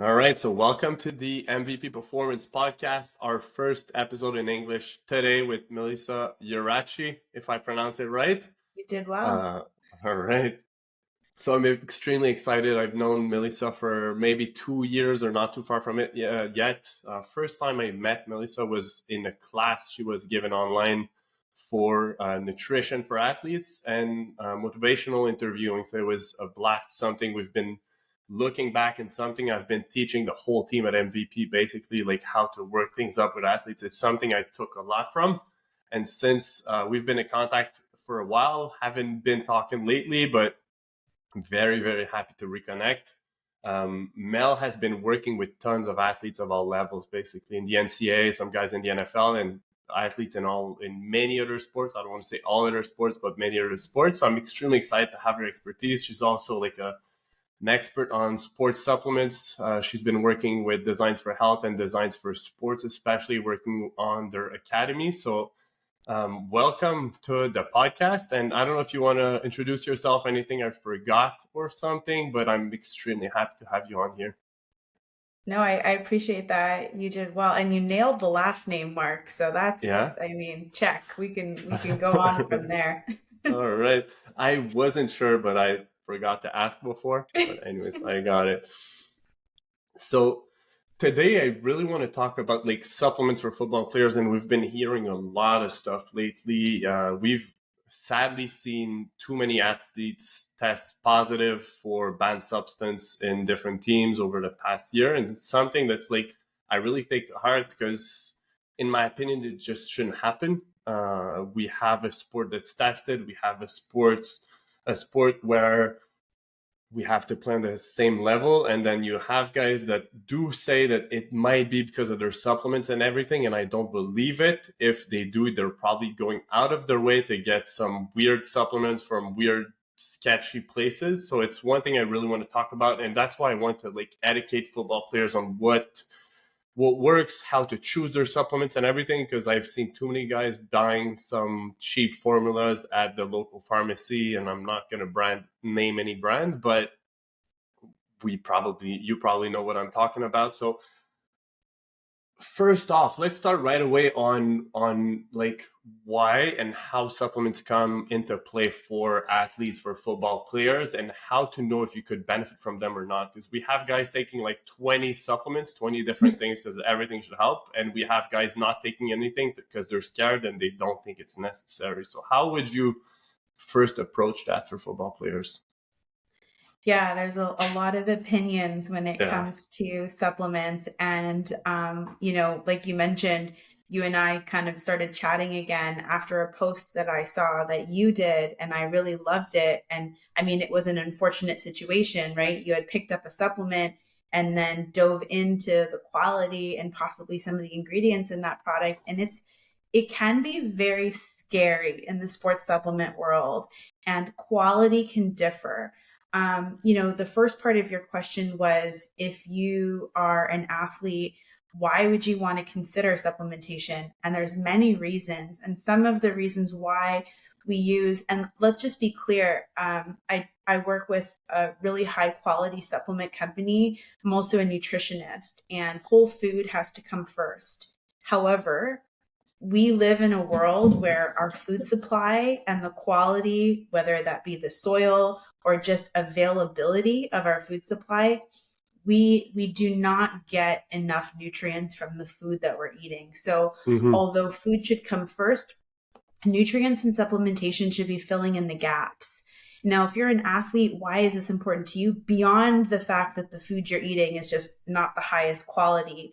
All right, so welcome to the MVP Performance Podcast, our first episode in English today with Melissa Ieraci, if I pronounce it right. You did well. Uh, all right. So I'm extremely excited. I've known Melissa for maybe 2 years or not too far from it yet. First time I met Melissa was in a class she was given online for nutrition for athletes and motivational interviewing. So it was a blast, something we've been looking back and something I've been teaching the whole team at MVP, basically like how to work things up with athletes. It's something I took a lot from. And since we've been in contact for a while, haven't been talking lately, but I'm very, very happy to reconnect. Mel has been working with tons of athletes of all levels, basically in the NCAA, some guys in the NFL, and athletes in many other sports. I don't want to say all other sports, but many other sports. So I'm extremely excited to have her expertise. She's also like an expert on sports supplements. She's been working with Designs for Health and Designs for Sports, especially working on their academy. So welcome to the podcast. And I don't know if you want to introduce yourself, anything I forgot or something, but I'm extremely happy to have you on here. No, I appreciate that. You did well, and you nailed the last name, Mark. So that's, Yeah. I mean, check. We can go on from there. All right. I wasn't sure, but I forgot to ask before. But anyways, I got it. So today I really want to talk about like supplements for football players, and we've been hearing a lot of stuff lately. We've sadly seen too many athletes test positive for banned substance in different teams over the past year, and it's something that's like I really take to heart because, in my opinion, it just shouldn't happen. We have a sport that's tested. We have a sport where we have to play on the same level. And then you have guys that do say that it might be because of their supplements and everything. And I don't believe it. If they do, they're probably going out of their way to get some weird supplements from weird, sketchy places. So it's one thing I really want to talk about. And that's why I want to like educate football players on what works, how to choose their supplements and everything, because I've seen too many guys buying some cheap formulas at the local pharmacy, and I'm not going to name any brand, but you probably know what I'm talking about. So first off, let's start right away on like why and how supplements come into play for athletes, for football players, and how to know if you could benefit from them or not. Because we have guys taking like 20 supplements, 20 different things because everything should help, and we have guys not taking anything because they're scared and they don't think it's necessary. So how would you first approach that for football players? Yeah, there's a lot of opinions when it Yeah. comes to supplements. And, like you mentioned, you and I kind of started chatting again after a post that I saw that you did, and I really loved it. And I mean, it was an unfortunate situation, right? You had picked up a supplement and then dove into the quality and possibly some of the ingredients in that product. And it can be very scary in the sports supplement world, and quality can differ. The first part of your question was, if you are an athlete, why would you want to consider supplementation? And there's many reasons. And some of the reasons why we use, and let's just be clear, I work with a really high quality supplement company. I'm also a nutritionist, and whole food has to come first. However, we live in a world where our food supply and the quality, whether that be the soil or just availability of our food supply, we do not get enough nutrients from the food that we're eating. So Mm-hmm. although food should come first, nutrients and supplementation should be filling in the gaps. Now, if you're an athlete, why is this important to you? Beyond the fact that the food you're eating is just not the highest quality,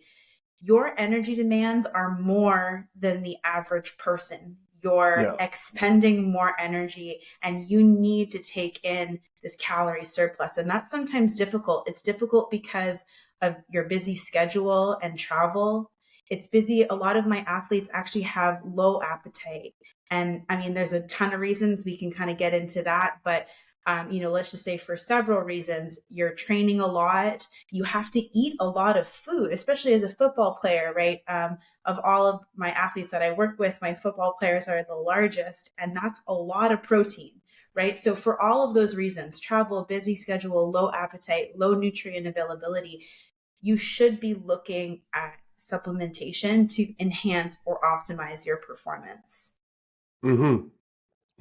your energy demands are more than the average person. You're Yeah. expending more energy, and you need to take in this calorie surplus. And that's sometimes difficult. It's difficult because of your busy schedule and travel. It's busy. A lot of my athletes actually have low appetite. And I mean, there's a ton of reasons we can kind of get into that, but let's just say for several reasons, you're training a lot. You have to eat a lot of food, especially as a football player, right? Of all of my athletes that I work with, my football players are the largest, and that's a lot of protein, right? So for all of those reasons, travel, busy schedule, low appetite, low nutrient availability, you should be looking at supplementation to enhance or optimize your performance. Mm-hmm.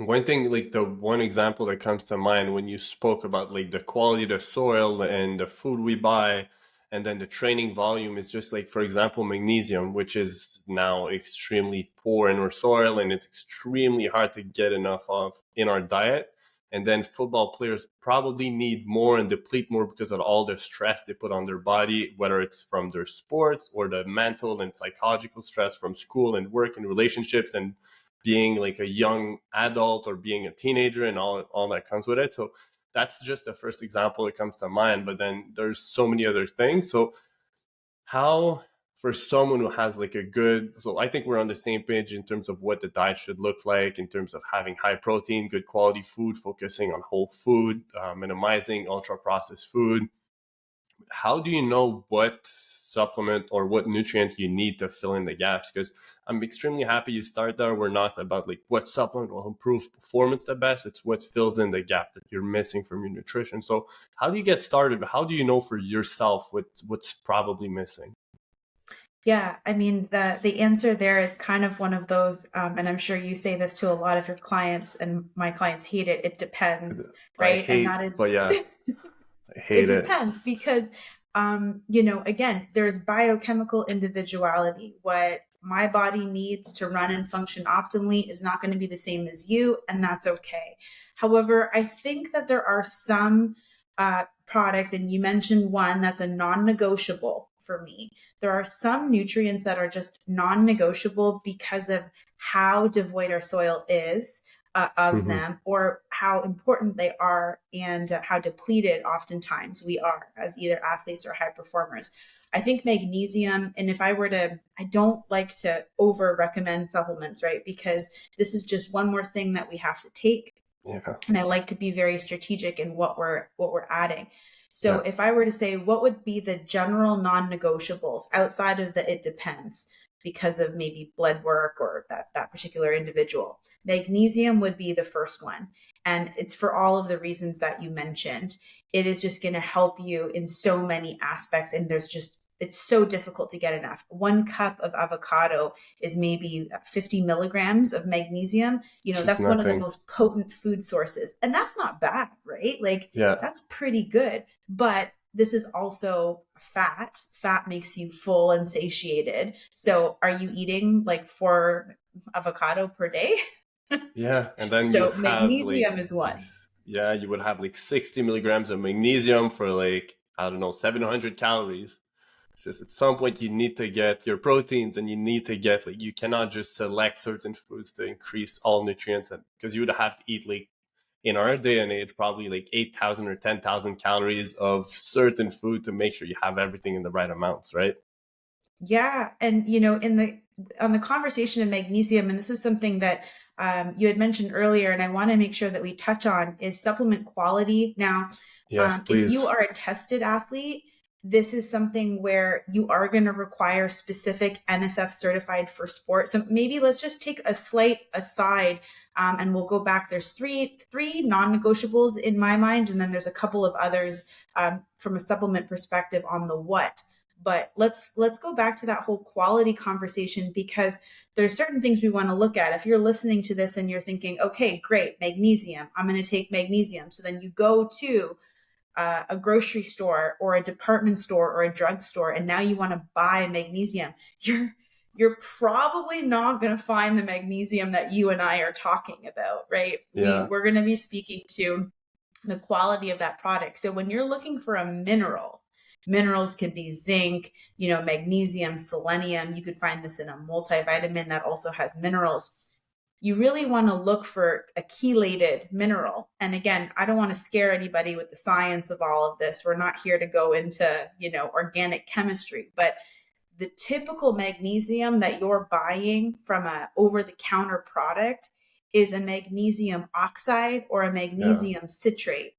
One thing, like the one example that comes to mind when you spoke about like the quality of the soil and the food we buy, and then the training volume is just like, for example, magnesium, which is now extremely poor in our soil and it's extremely hard to get enough of in our diet. And then football players probably need more and deplete more because of all the stress they put on their body, whether it's from their sports or the mental and psychological stress from school and work and relationships and being like a young adult or being a teenager and all that comes with it. So that's just the first example that comes to mind. But then there's so many other things. So how, for someone who has like a good, so I think we're on the same page in terms of what the diet should look like, in terms of having high protein, good quality food, focusing on whole food, minimizing ultra processed food. How do you know what supplement or what nutrient you need to fill in the gaps? Because I'm extremely happy you start there. We're not about like what supplement will improve performance the best. It's what fills in the gap that you're missing from your nutrition. So how do you get started? How do you know for yourself what's probably missing? Yeah, I mean, the answer there is kind of one of those, and I'm sure you say this to a lot of your clients, and my clients hate it. It depends, I right? And that hate, is, but yeah, I it hate it. depends because, again, there's biochemical individuality. What my body needs to run and function optimally is not going to be the same as you, and that's okay. However, I think that there are some products, and you mentioned one that's a non-negotiable for me. There are some nutrients that are just non-negotiable because of how devoid our soil is of Mm-hmm. them, or how important they are, and how depleted oftentimes we are as either athletes or high performers. I think magnesium, and if I were to, I don't like to over recommend supplements, right? Because this is just one more thing that we have to take. Yeah. And I like to be very strategic in what we're adding. So Yeah. if I were to say what would be the general non-negotiables outside of the it depends because of maybe blood work or that particular individual, magnesium would be the first one. And it's for all of the reasons that you mentioned. It is just going to help you in so many aspects. And it's so difficult to get enough. 1 cup of avocado is maybe 50 milligrams of magnesium. Just That's one of the nothing. most potent food sources. And that's not bad, right? Like, Yeah. that's pretty good. But this is also fat. Fat makes you full and satiated. So are you eating like 4 avocado per day? Yeah. And then you So have magnesium is one. yeah, you would have like 60 milligrams of magnesium for like, I don't know, 700 calories. It's just at some point you need to get your proteins and you need to get like, you cannot just select certain foods to increase all nutrients. And because you would have to eat like, in our day and age, probably like 8,000 or 10,000 calories of certain food to make sure you have everything in the right amounts, right? Yeah, and on the conversation of magnesium, and this was something that you had mentioned earlier, and I want to make sure that we touch on is supplement quality. Now, Yes, if you please. are a tested athlete, this is something where you are going to require specific NSF certified for sport. So maybe let's just take a slight aside, and we'll go back. There's three non-negotiables in my mind, and then there's a couple of others from a supplement perspective on the what. But let's go back to that whole quality conversation, because there's certain things we want to look at. If you're listening to this and you're thinking, okay, great, magnesium, I'm going to take magnesium. So then you go to a grocery store or a department store or a drugstore, and now you want to buy magnesium. You're probably not going to find the magnesium that you and I are talking about, right? Yeah. We're going to be speaking to the quality of that product. So when you're looking for a minerals can be zinc, magnesium, selenium. You could find this in a multivitamin that also has minerals. You really want to look for a chelated mineral. And again, I don't want to scare anybody with the science of all of this. We're not here to go into, organic chemistry, but the typical magnesium that you're buying from a over-the-counter product is a magnesium oxide or a Yeah. magnesium citrate.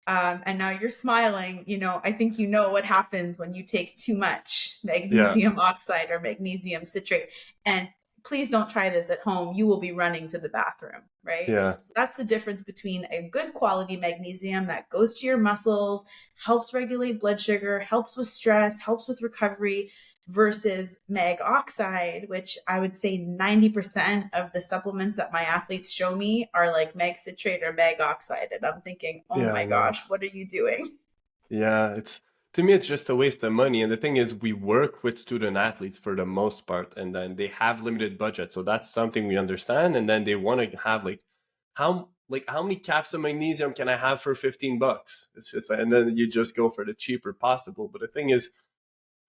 And now you're smiling. I think you know what happens when you take too much Yeah. magnesium oxide or magnesium citrate. And please don't try this at home. You will be running to the bathroom, right? Yeah. So that's the difference between a good quality magnesium that goes to your muscles, helps regulate blood sugar, helps with stress, helps with recovery, versus mag oxide, which I would say 90% of the supplements that my athletes show me are like mag citrate or mag oxide. And I'm thinking, oh Yeah, my I know. gosh, what are you doing? Yeah, it's to me it's just a waste of money. And the thing is we work with student athletes for the most part, and then they have limited budget. So that's something we understand. And then they want to have how many caps of magnesium can I have for $15? It's just, and then you just go for the cheaper possible. But the thing is,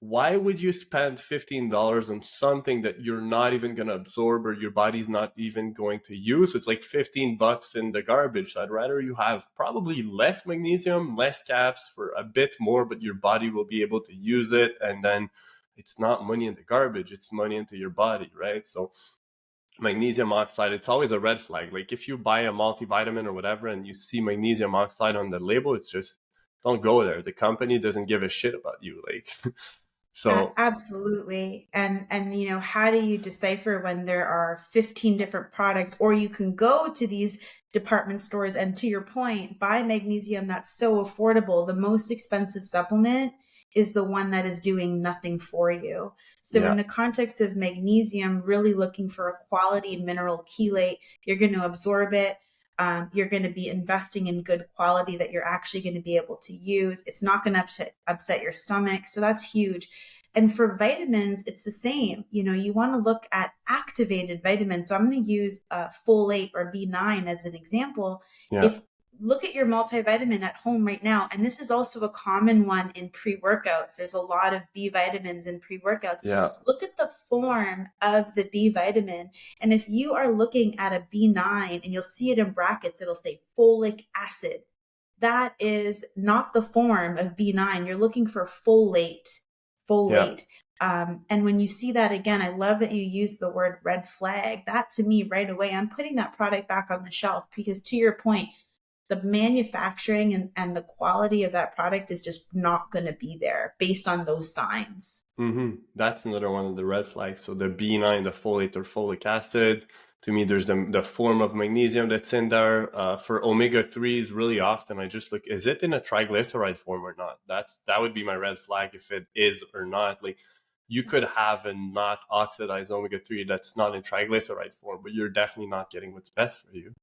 why would you spend $15 on something that you're not even going to absorb or your body's not even going to use? It's like $15 in the garbage. I'd rather you have probably less magnesium, less caps for a bit more, but your body will be able to use it. And then it's not money in the garbage, it's money into your body, right? So magnesium oxide, it's always a red flag. Like if you buy a multivitamin or whatever and you see magnesium oxide on the label, it's just, don't go there. The company doesn't give a shit about you. Like, so Absolutely. And you know, how do you decipher when there are 15 different products, or you can go to these department stores and, to your point, buy magnesium that's so affordable. The most expensive supplement is the one that is doing nothing for you. So yeah. in the context of magnesium, really looking for a quality mineral chelate, you're going to absorb it. You're going to be investing in good quality that you're actually going to be able to use. It's not going to upset your stomach. So that's huge. And for vitamins, it's the same. You know, you want to look at activated vitamins. So I'm going to use folate or B9 as an example. Yeah. If look at your multivitamin at home right now, and this is also a common one in pre-workouts. There's a lot of B vitamins in pre-workouts. Yeah. Look at the form of the B vitamin. And if you are looking at a B9 and you'll see it in brackets, it'll say folic acid. That is not the form of B9. You're looking for folate. Yeah. And when you see that again, I love that you use the word red flag. That to me right away, I'm putting that product back on the shelf, because to your point, the manufacturing and the quality of that product is just not going to be there based on those signs. That's another one of the red flags. So the B9, the folate or folic acid, to me, there's the form of magnesium that's in there. For omega-3s, really often I just look, is it in a triglyceride form or not? That would be my red flag if it is or not. Like you could have a not oxidized omega-3 that's not in triglyceride form, but you're definitely not getting what's best for you.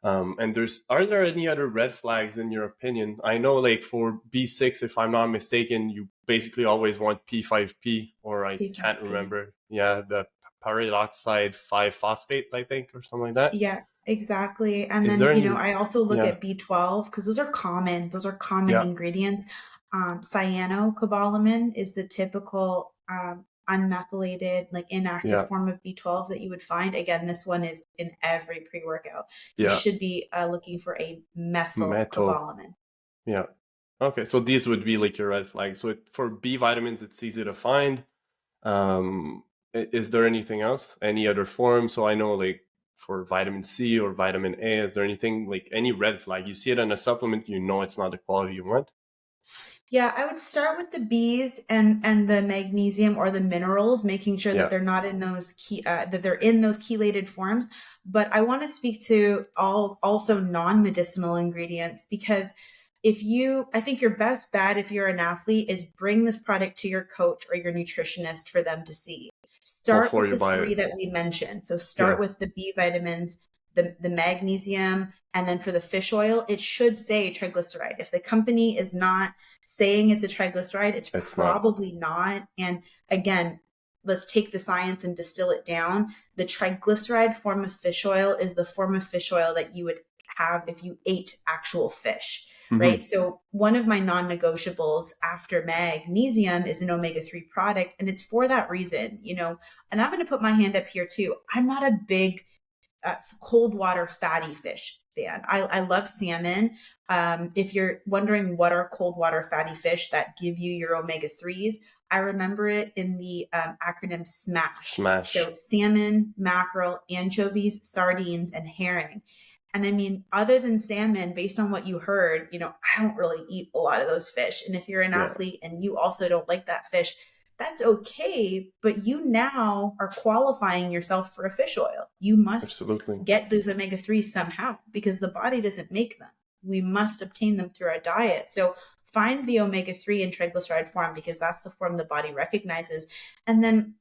And are there any other red flags in your opinion? I know like for B6, if I'm not mistaken, you basically always want P5P, or I can't remember. Yeah, the pyridoxine 5-phosphate, I think, or something like that. Yeah, exactly. And Is there then, you any? know, I also look Yeah, at B12 because those are common. Those are common yeah, ingredients. Cyanocobalamin is the typical unmethylated, like inactive yeah, form of B12 that you would find. Again, this one is in every pre-workout. You yeah. should be looking for a Metal. methylcobalamin. Yeah. Okay, so these would be like your red flags. So for B vitamins, it's easy to find. Is there anything else? Any other form? So I know like for vitamin C or vitamin A, is there anything like any red flag? You see it in a supplement, you know it's not the quality you want. Yeah, I would start with the Bs and the magnesium or the minerals, making sure that Yeah. they're not in those that they're in those chelated forms. But I want to speak to also non-medicinal ingredients, because I think your best bet if you're an athlete is bring this product to your coach or your nutritionist for them to see. Start Before with you the buy three it. that we mentioned. So Yeah. start with the B vitamins, the magnesium, and then for the fish oil, it should say triglyceride. If the company is not saying it's a triglyceride, it's probably not. And again, let's take the science and distill it down. The triglyceride form of fish oil is the form of fish oil that you would have if you ate actual fish, right? So one of my non-negotiables after magnesium is an omega-3 product. And it's for that reason, you know, and I'm going to put my hand up here too. I'm not a big cold water fatty fish fan. I love salmon. If you're wondering what are cold water fatty fish that give you your omega-3s, I remember it in the acronym SMASH. So salmon, mackerel, anchovies, sardines, and herring. And I mean, other than salmon, based on what you heard, you know, I don't really eat a lot of those fish. And if you're an athlete and you also don't like that fish, That's okay, but you now are qualifying yourself for a fish oil. You must Absolutely. get those omega-3s somehow because the body doesn't make them. We must obtain them through our diet. So find the omega-3 in triglyceride form because that's the form the body recognizes. And then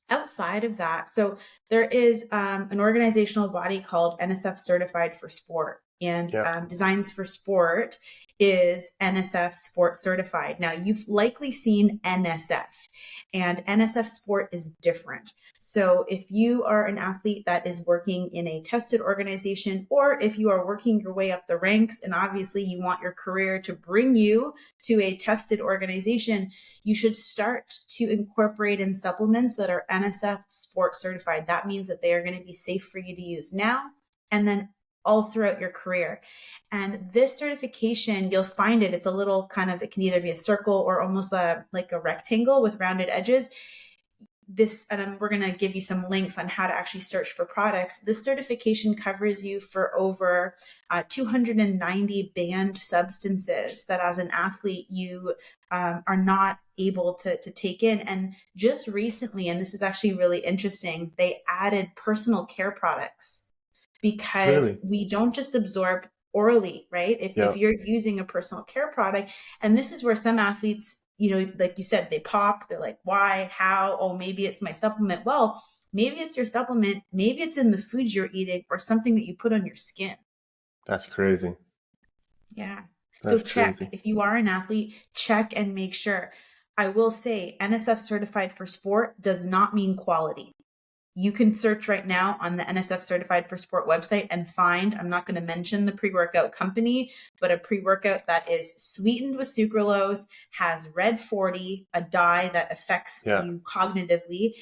outside of that, so there is an organizational body called NSF Certified for Sport, and Designs for Sport is NSF Sport Certified. Now, you've likely seen NSF, and NSF Sport is different. So if you are an athlete that is working in a tested organization, or if you are working your way up the ranks, and obviously you want your career to bring you to a tested organization, you should start to incorporate in supplements that are NSF Sport Certified. That means that they are going to be safe for you to use now and then all throughout your career. And this certification, you'll find it, it's a little kind of, it can either be a circle or almost like a rectangle with rounded edges. This, and we're going to give you some links on how to actually search for products. This certification covers you for over 290 banned substances that as an athlete you are not able to take in. And just recently, and this is actually really interesting, they added personal care products because we don't just absorb orally, right? If you're using a personal care product, and this is where some athletes, you know, like you said, they pop, they're like, why, how? Oh, maybe it's my supplement. Well, maybe it's your supplement. Maybe it's in the foods you're eating or something that you put on your skin. That's crazy. Yeah. So check, if you are an athlete, check and make sure. I will say NSF Certified for Sport does not mean quality. You can search right now on the NSF Certified for Sport website and find, I'm not going to mention the pre-workout company, but a pre-workout that is sweetened with sucralose, has red 40, a dye that affects you cognitively,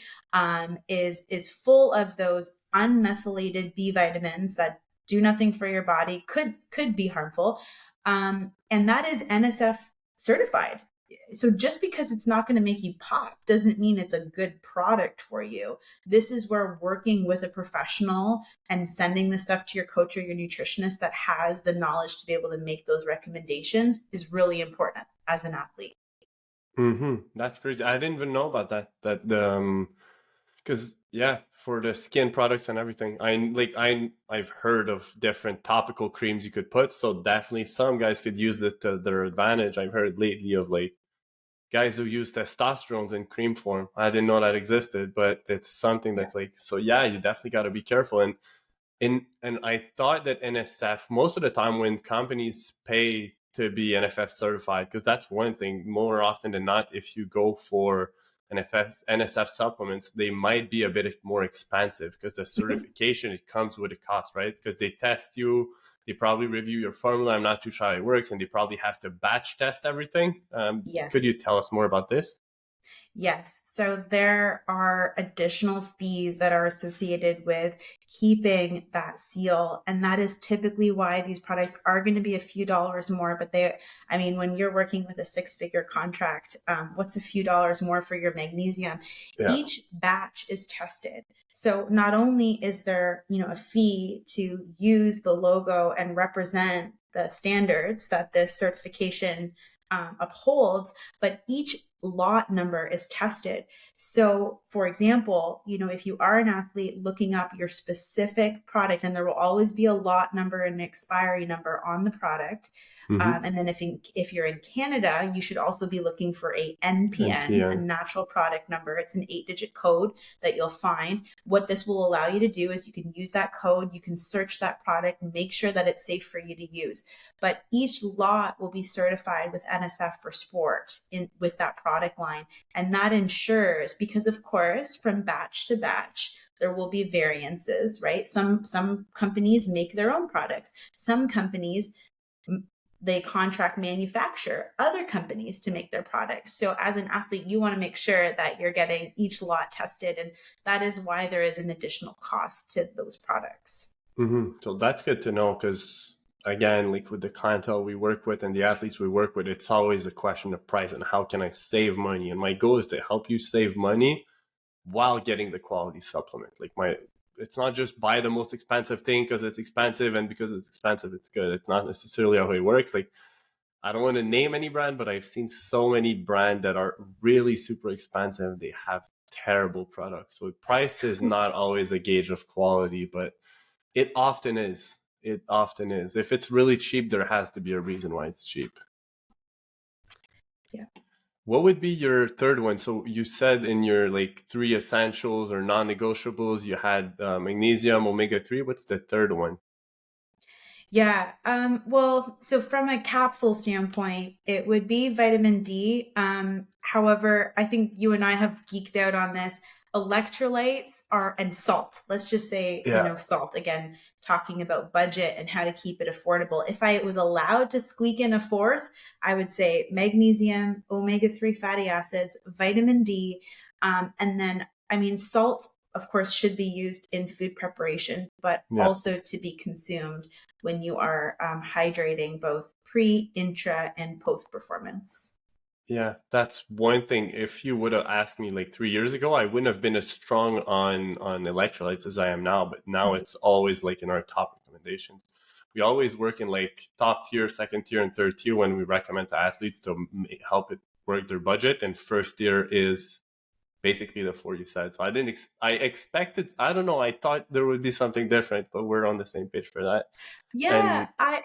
is full of those unmethylated B vitamins that do nothing for your body, could be harmful. And that is NSF certified. So just because it's not going to make you pop doesn't mean it's a good product for you. This is where working with a professional and sending the stuff to your coach or your nutritionist that has the knowledge to be able to make those recommendations is really important as an athlete. That's crazy. I didn't even know about that. Because for the skin products and everything, I've heard of different topical creams you could put. So definitely some guys could use it to their advantage. I've heard lately of like guys who use testosterone in cream form. I didn't know that existed, but it's something that's like, so you definitely got to be careful. And I thought that NSF, most of the time when companies pay to be NSF certified, because that's one thing, more often than not, if you go for NSF supplements, they might be a bit more expensive because the certification, it comes with a cost, right? Because they test you, they probably review your formula. I'm not too sure how it works, and they probably have to batch test everything. Could you tell us more about this? Yes. So there are additional fees that are associated with keeping that seal. And that is typically why these products are going to be a few dollars more. But when you're working with a 6-figure contract, what's a few dollars more for your magnesium? Each batch is tested. So not only is there, a fee to use the logo and represent the standards that this certification upholds, but each lot number is tested. So for example, if you are an athlete looking up your specific product, and there will always be a lot number and an expiry number on the product. And then if you're in Canada, you should also be looking for a NPN, a natural product number. It's an 8-digit code that you'll find. What this will allow you to do is you can use that code, you can search that product, make sure that it's safe for you to use. But each lot will be certified with NSF for Sport with that product line. And that ensures, because of course, from batch to batch, there will be variances, right? Some companies make their own products. Some companies, they contract manufacture other companies to make their products. So as an athlete, you want to make sure that you're getting each lot tested. And that is why there is an additional cost to those products. So that's good to know, because again, like with the clientele we work with and the athletes we work with, it's always a question of price and how can I save money? And my goal is to help you save money while getting the quality supplement. It's not just buy the most expensive thing because it's expensive, and because it's expensive, it's good. It's not necessarily how it works. Like I don't want to name any brand, but I've seen so many brands that are really super expensive. They have terrible products. So price is not always a gauge of quality, but it often is. It often is. If it's really cheap, there has to be a reason why it's cheap. Yeah. What would be your third one? So you said in your like 3 essentials or non-negotiables, you had magnesium, omega-3. What's the third one? Yeah. Well, so from a capsule standpoint, it would be vitamin D. However, I think you and I have geeked out on this. Electrolytes are, and salt. Let's just say, Yeah. salt. Again, talking about budget and how to keep it affordable. If I was allowed to squeak in a fourth, I would say magnesium, omega-3 fatty acids, vitamin D, and then, I mean, salt, of course, should be used in food preparation, but Yeah. also to be consumed when you are hydrating both pre, intra, and post performance. Yeah, that's one thing. If you would have asked me like 3 years ago, I wouldn't have been as strong on electrolytes as I am now. But now it's always like in our top recommendations. We always work in like top tier, second tier, and third tier when we recommend to athletes to help it work their budget. And first tier is basically the four you said. So I expected, I don't know, I thought there would be something different, but we're on the same page for that. Yeah, And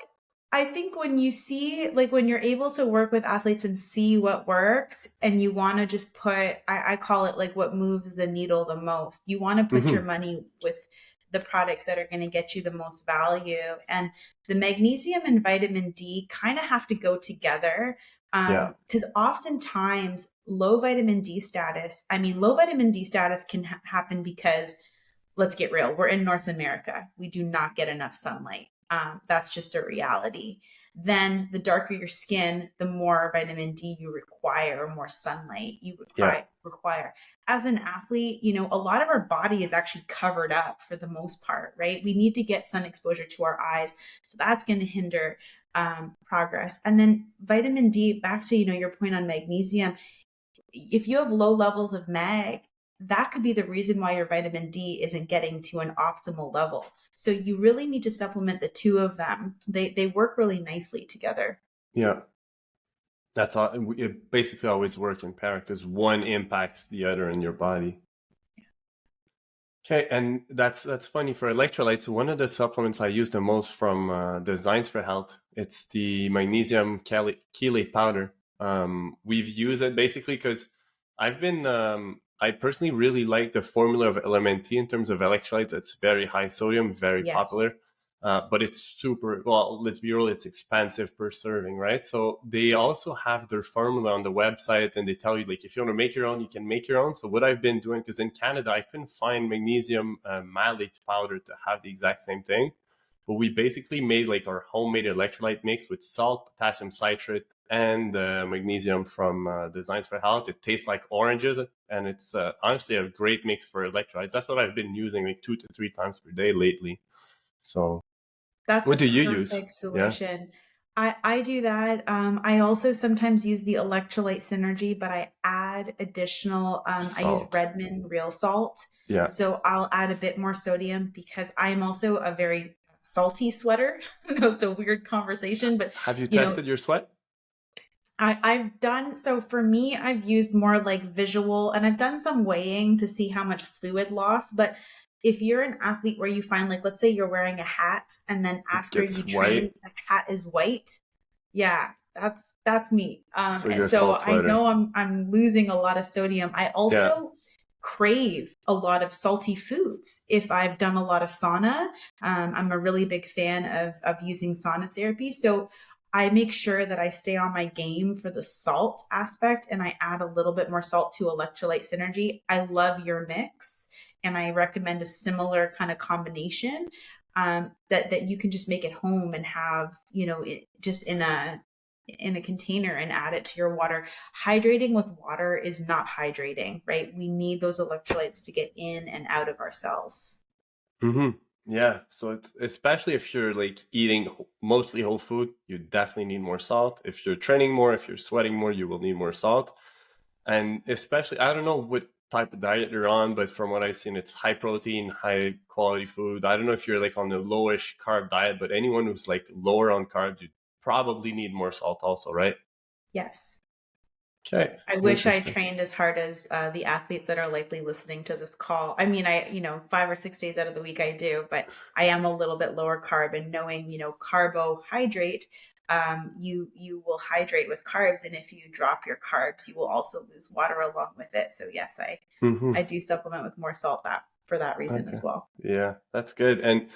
I think when you see, like, when you're able to work with athletes and see what works, and you want to just put, I call it like what moves the needle the most. You want to put your mhm, money with the products that are going to get you the most value. And the magnesium and vitamin D kind of have to go together. yeah, Because oftentimes low vitamin D status can happen because, let's get real, we're in North America. We do not get enough sunlight. That's just a reality. Then the darker your skin, the more vitamin D you require, more sunlight you yeah, require. As an athlete, a lot of our body is actually covered up for the most part, right? We need to get sun exposure to our eyes. So that's going to hinder progress. And then vitamin D, back to, your point on magnesium, if you have low levels of mag, that could be the reason why your vitamin D isn't getting to an optimal level. So you really need to supplement the two of them. They work really nicely together. yeah. That's all. It basically always work in pair because one impacts the other in your body. Okay, and that's funny for electrolytes. One of the supplements I use the most from Designs for Health, it's the magnesium chelate powder. We've used it basically because I personally really like the formula of LMNT in terms of electrolytes. It's very high sodium, very Yes. popular. But it's super, well, let's be real, it's expensive per serving, right? So they also have their formula on the website and they tell you, like, if you want to make your own, you can make your own. So what I've been doing, because in Canada, I couldn't find magnesium malate powder to have the exact same thing. But we basically made like our homemade electrolyte mix with salt, potassium citrate, and magnesium from Designs for Health. It tastes like oranges, and it's honestly a great mix for electrolytes. That's what I've been using like 2 to 3 times per day lately. So That's what a do you use? perfect Yeah. solution. I do that. I also sometimes use the electrolyte synergy, but I add additional, I use Salt. Redmond real salt. Yeah. So I'll add a bit more sodium because I am also a very salty sweater. I know it's a weird conversation, but Have you you know, tested your sweat? I've done, so for me, I've used more like visual, and I've done some weighing to see how much fluid loss. But if you're an athlete where you find, like, let's say you're wearing a hat and then It after gets you train, white. the hat is white. Yeah, that's me. So And you're a so salt I sweater. know I'm losing a lot of sodium. I Yeah. also crave a lot of salty foods if I've done a lot of sauna. I'm a really big fan of using sauna therapy. So I make sure that I stay on my game for the salt aspect and I add a little bit more salt to electrolyte synergy. I love your mix and I recommend a similar kind of combination, that you can just make at home and have, it just in a container and add it to your water. Hydrating with water is not hydrating, right? We need those electrolytes to get in and out of our cells. Mm-hmm. Yeah. So it's especially if you're like eating mostly whole food, you definitely need more salt. If you're training more, if you're sweating more, you will need more salt. And especially, I don't know what type of diet you're on, but from what I've seen, it's high protein, high quality food. I don't know if you're like on the lowish carb diet, but anyone who's like lower on carbs, you probably need more salt also, right? Yes. Okay, I wish I interesting. trained as hard as the athletes that are likely listening to this call. I mean, 5 or 6 days out of the week I do, but I am a little bit lower carb, and knowing, carbohydrate, you will hydrate with carbs. And if you drop your carbs, you will also lose water along with it. So yes, I do supplement with more salt for that reason Okay. as well. Yeah, that's good. And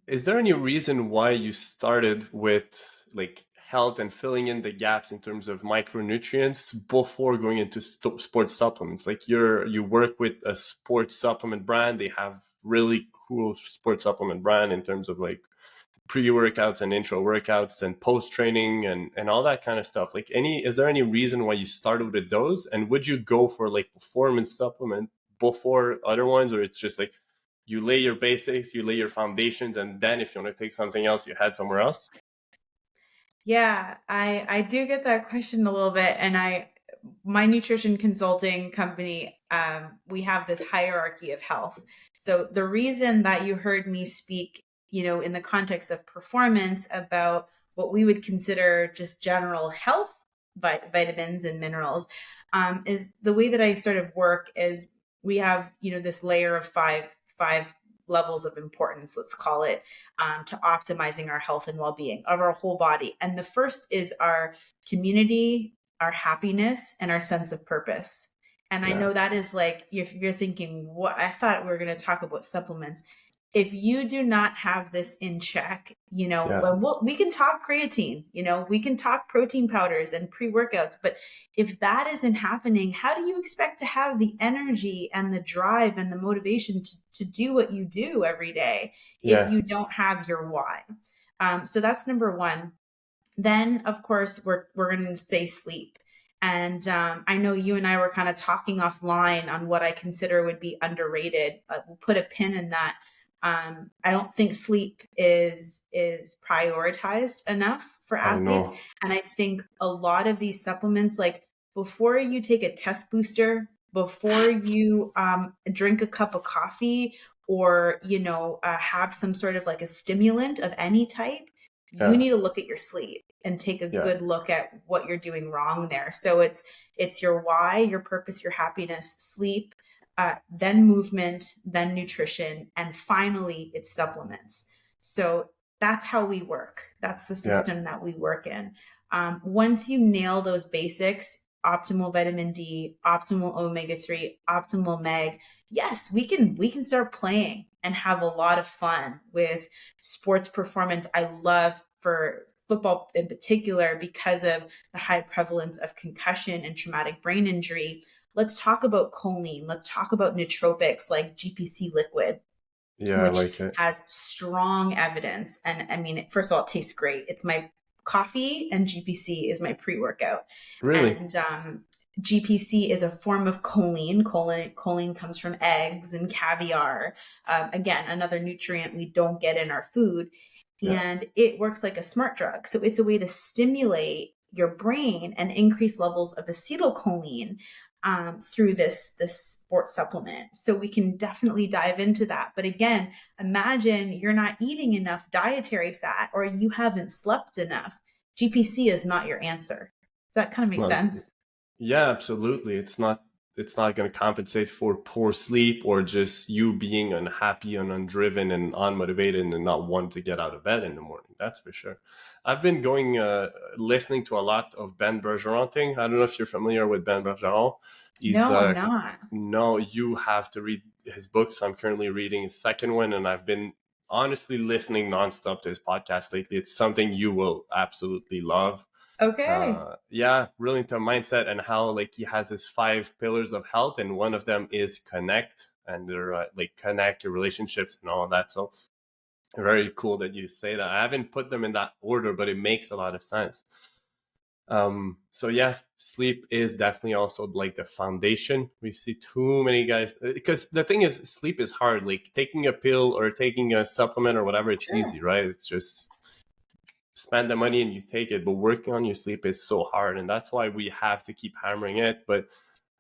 is there any reason why you started with like health and filling in the gaps in terms of micronutrients before going into sports supplements? Like you work with a sports supplement brand. They have really cool sports supplement brand in terms of like pre-workouts and intro workouts and post-training and all that kind of stuff. Like is there any reason why you started with those? And would you go for like performance supplement before other ones, or it's just like you lay your basics, you lay your foundations, and then if you want to take something else, you head somewhere else? Yeah, I do get that question a little bit, and my nutrition consulting company, we have this hierarchy of health. So the reason that you heard me speak, in the context of performance about what we would consider just general health, vitamins and minerals, is the way that I sort of work is we have, this layer of five levels of importance, let's call it, to optimizing our health and well-being of our whole body. And the first is our community, our happiness, and our sense of purpose. And I Yeah. know that is like, if you're thinking, what, I thought we were going to talk about supplements. If you do not have this in check, Yeah. we can talk creatine, we can talk protein powders and pre-workouts, but if that isn't happening, how do you expect to have the energy and the drive and the motivation to do what you do every day if Yeah. you don't have your why? So that's number one. Then, of course, we're going to say sleep. And I know you and I were kind of talking offline on what I consider would be underrated. We'll put a pin in that. I don't think sleep is prioritized enough for I athletes. know. And I think a lot of these supplements, like before you take a test booster, before you drink a cup of coffee, or have some sort of like a stimulant of any type, you Yeah. need to look at your sleep and take a Yeah. good look at what you're doing wrong there. So it's your why, your purpose, your happiness, sleep, then movement, then nutrition, and finally it's supplements. So that's how we work. That's the Yeah. system that we work in. Once you nail those basics, optimal vitamin D, optimal omega-3, optimal mag, yes, we can start playing and have a lot of fun with sports performance. I love for football in particular because of the high prevalence of concussion and traumatic brain injury. Let's talk about choline. Let's talk about nootropics like GPC liquid, Yeah. I which like it. has strong evidence. And I mean, first of all, it tastes great. It's my coffee, and GPC is my pre-workout. Really? And GPC is a form of choline. Choline comes from eggs and caviar. Again, another nutrient we don't get in our food. Yeah. And it works like a smart drug. So it's a way to stimulate your brain and increase levels of acetylcholine through this sports supplement. So we can definitely dive into that. But again, imagine you're not eating enough dietary fat, or you haven't slept enough. GPC is not your answer. Does that kind of make Well, sense? yeah, absolutely. It's not going to compensate for poor sleep or just you being unhappy and undriven and unmotivated and not wanting to get out of bed in the morning. That's for sure. I've been listening to a lot of Ben Bergeron thing. I don't know if you're familiar with Ben Bergeron. He's No, I'm not. No, you have to read his books. I'm currently reading his second one, and I've been honestly listening nonstop to his podcast lately. It's something you will absolutely love. Okay. Yeah, really into mindset and how like he has his 5 pillars of health, and one of them is connect, and they're like connect your relationships and all of that. So very cool that you say that. I haven't put them in that order, but it makes a lot of sense. So yeah, sleep is definitely also like the foundation. We see too many guys, because the thing is, sleep is hard. Like taking a pill or taking a supplement or whatever, it's Sure. easy, right? It's just spend the money and you take it. But working on your sleep is so hard, and that's why we have to keep hammering it. But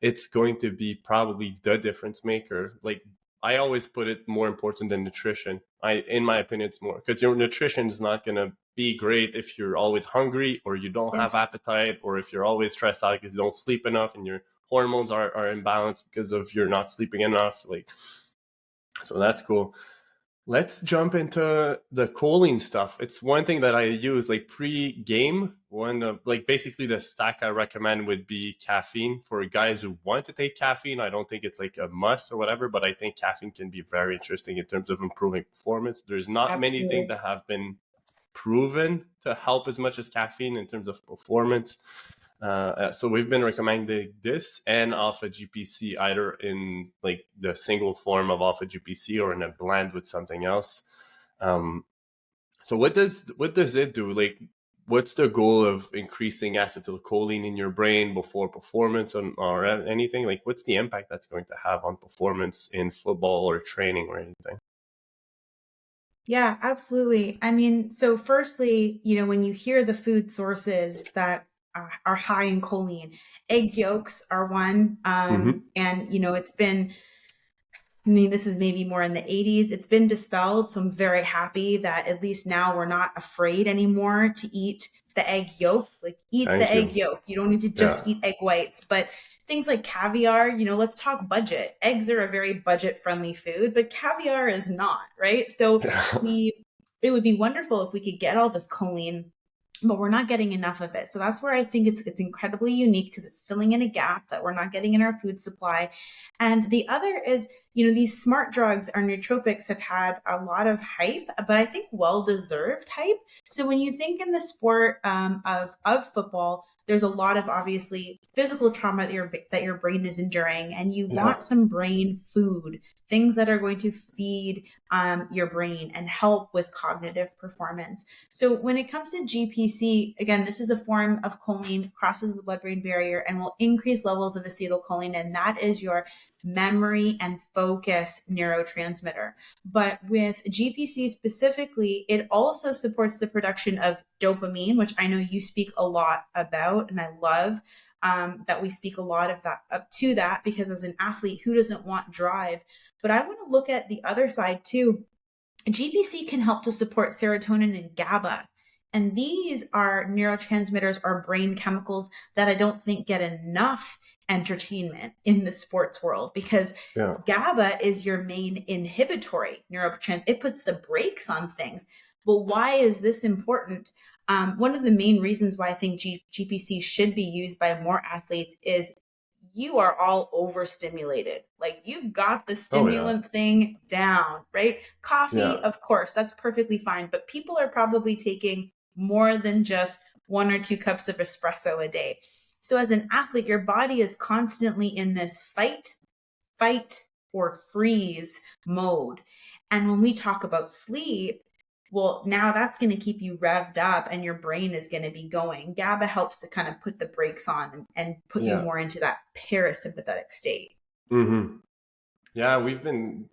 it's going to be probably the difference maker. Like I always put it more important than nutrition. In my opinion, it's more because your nutrition is not going to be great if you're always hungry or you don't have Yes. appetite, or if you're always stressed out because you don't sleep enough and your hormones are imbalanced because of you're not sleeping enough. Like, so that's cool. Let's jump into the choline stuff. It's one thing that I use like pre-game. Like basically the stack I recommend would be caffeine for guys who want to take caffeine. I don't think it's like a must or whatever, but I think caffeine can be very interesting in terms of improving performance. There's not many things Absolutely. that have been proven to help as much as caffeine in terms of performance. So we've been recommending this and alpha GPC, either in like the single form of alpha GPC or in a blend with something else. So what does it do? Like, what's the goal of increasing acetylcholine in your brain before performance or anything? Like, what's the impact that's going to have on performance in football or training or anything? Yeah, absolutely. I mean, so firstly, when you hear the food sources that are high in choline, egg yolks are one. Mm-hmm. And, it's been, I mean, this is maybe more in the 80s. It's been dispelled. So I'm very happy that at least now we're not afraid anymore to eat the egg yolk. Like, eat the Thank egg you. yolk. You don't need to just Yeah. eat egg whites. But things like caviar, let's talk budget. Eggs are a very budget friendly food, but caviar is not, right? So Yeah. it would be wonderful if we could get all this choline, but we're not getting enough of it. So that's where I think it's incredibly unique, because it's filling in a gap that we're not getting in our food supply. And the other is, these smart drugs, our nootropics, have had a lot of hype, but I think well-deserved hype. So when you think in the sport of football, there's a lot of obviously physical trauma that your brain is enduring, and you Yeah. want some brain food, things that are going to feed your brain and help with cognitive performance. So when it comes to GPC, again, this is a form of choline, crosses the blood-brain barrier, and will increase levels of acetylcholine, and that is your memory and focus neurotransmitter. But with GPC specifically, it also supports the production of dopamine, which I know you speak a lot about, and I love that we speak a lot of that up to that, because as an athlete, who doesn't want drive? But I want to look at the other side too. GPC can help to support serotonin and GABA. And these are neurotransmitters or brain chemicals that I don't think get enough entertainment in the sports world, because Yeah. GABA is your main inhibitory neurotransmitter. It puts the brakes on things. But why is this important? One of the main reasons why I think GPC should be used by more athletes is you are all overstimulated. Like, you've got the Oh yeah. stimulant thing down, right? Coffee, Yeah. of course, that's perfectly fine. But people are probably taking more than just 1 or 2 cups of espresso a day. So as an athlete, your body is constantly in this fight or freeze mode. And when we talk about sleep, well, now that's going to keep you revved up and your brain is going to be going. GABA helps to kind of put the brakes on and put you Yeah. more into that parasympathetic state. Mm-hmm. Yeah, we've been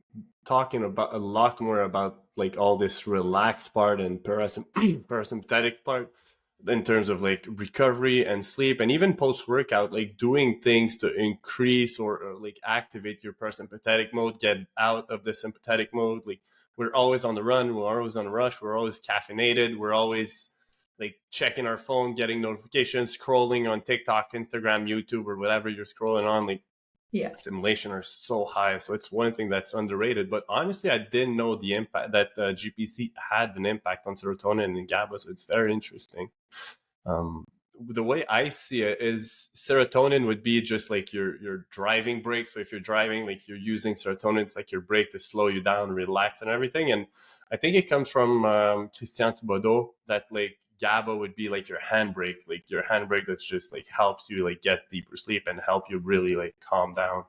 talking about a lot more about like all this relaxed part and parasympathetic part in terms of like recovery and sleep, and even post workout, like doing things to increase or like activate your parasympathetic mode, get out of the sympathetic mode. Like, we're always on the run, we're always on a rush, we're always caffeinated, we're always like checking our phone, getting notifications, scrolling on TikTok, Instagram, YouTube, or whatever you're scrolling on. Like, Yeah. simulation are so high, so it's one thing that's underrated. But honestly, I didn't know the impact that GPC had an impact on serotonin and GABA, so it's very interesting. um, the way I see it is serotonin would be just like your driving brake. So if you're driving, like, you're using serotonin, it's like your brake to slow you down, relax, and everything. And I think it comes from Christian Thibodeau, that like GABA would be like your handbrake, like your handbrake that's just like helps you like get deeper sleep and help you really like calm down.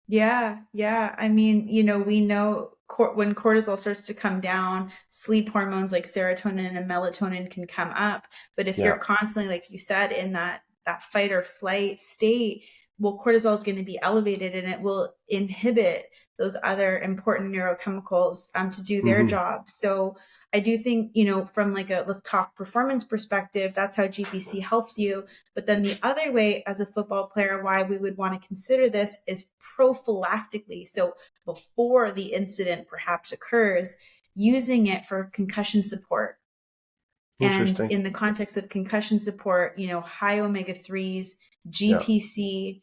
Yeah. Yeah. I mean, we know when cortisol starts to come down, sleep hormones like serotonin and melatonin can come up. But if you're Yeah. constantly, like you said, in that fight or flight state, well, cortisol is going to be elevated and it will inhibit those other important neurochemicals to do their Mm-hmm. job. So I do think, from like let's talk performance perspective, that's how GPC helps you. But then the other way as a football player, why we would want to consider this is prophylactically. So before the incident perhaps occurs, using it for concussion support. And Interesting. in the context of concussion support, high omega-3s, Yeah. GPC,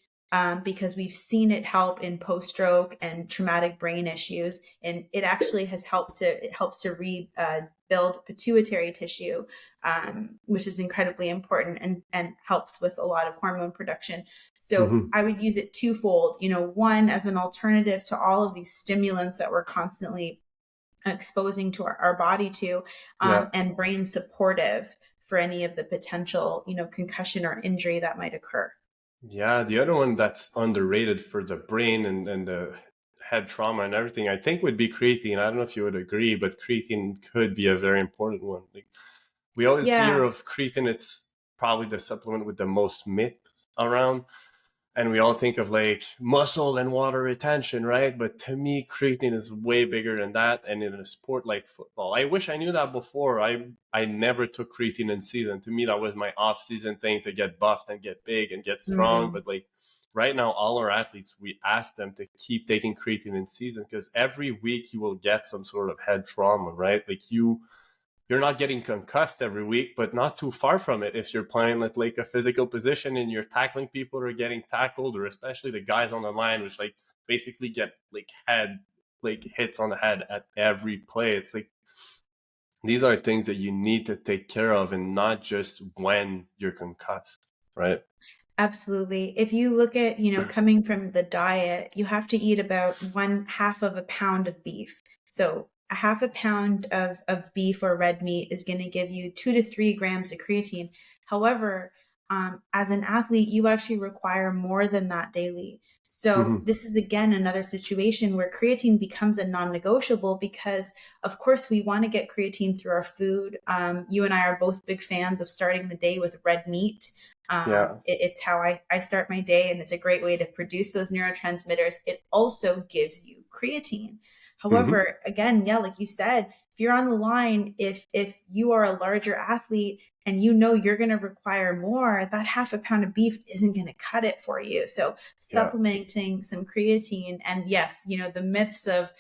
because we've seen it help in post-stroke and traumatic brain issues. And it actually helps to rebuild pituitary tissue, which is incredibly important and helps with a lot of hormone production. So Mm-hmm. I would use it twofold, one as an alternative to all of these stimulants that we're constantly exposing to our body to, Yeah. and brain supportive for any of the potential, concussion or injury that might occur. Yeah, the other one that's underrated for the brain and the head trauma and everything, I think would be creatine. I don't know if you would agree, but creatine could be a very important one. Like, we always hear of Yes. creatine, it's probably the supplement with the most myth around. And we all think of like muscle and water retention, right? But to me, creatine is way bigger than that. And in a sport like football, I wish I knew that before. I never took creatine in season. To me, that was my off season thing to get buffed and get big and get strong. Mm. But like right now, all our athletes, we ask them to keep taking creatine in season because every week you will get some sort of head trauma, right? Like you're not getting concussed every week, but not too far from it if you're playing at like a physical position and you're tackling people or getting tackled, or especially the guys on the line, which like basically get like head like hits on the head at every play. It's like these are things that you need to take care of and not just when you're concussed, right? Absolutely. If you look at, coming from the diet, you have to eat about 1/2 of a pound of beef. So a half a pound of beef or red meat is going to give you 2 to 3 grams of creatine. However, as an athlete, you actually require more than that daily. So Mm-hmm. this is again another situation where creatine becomes a non-negotiable because, of course, we want to get creatine through our food. You and I are both big fans of starting the day with red meat. Yeah. It's how I start my day, and it's a great way to produce those neurotransmitters. It also gives you creatine. Mm-hmm. However, again, yeah, like you said, if you're on the line, if you are a larger athlete and you're going to require more, that half a pound of beef isn't going to cut it for you. So Yeah. supplementing some creatine, and yes, the myths of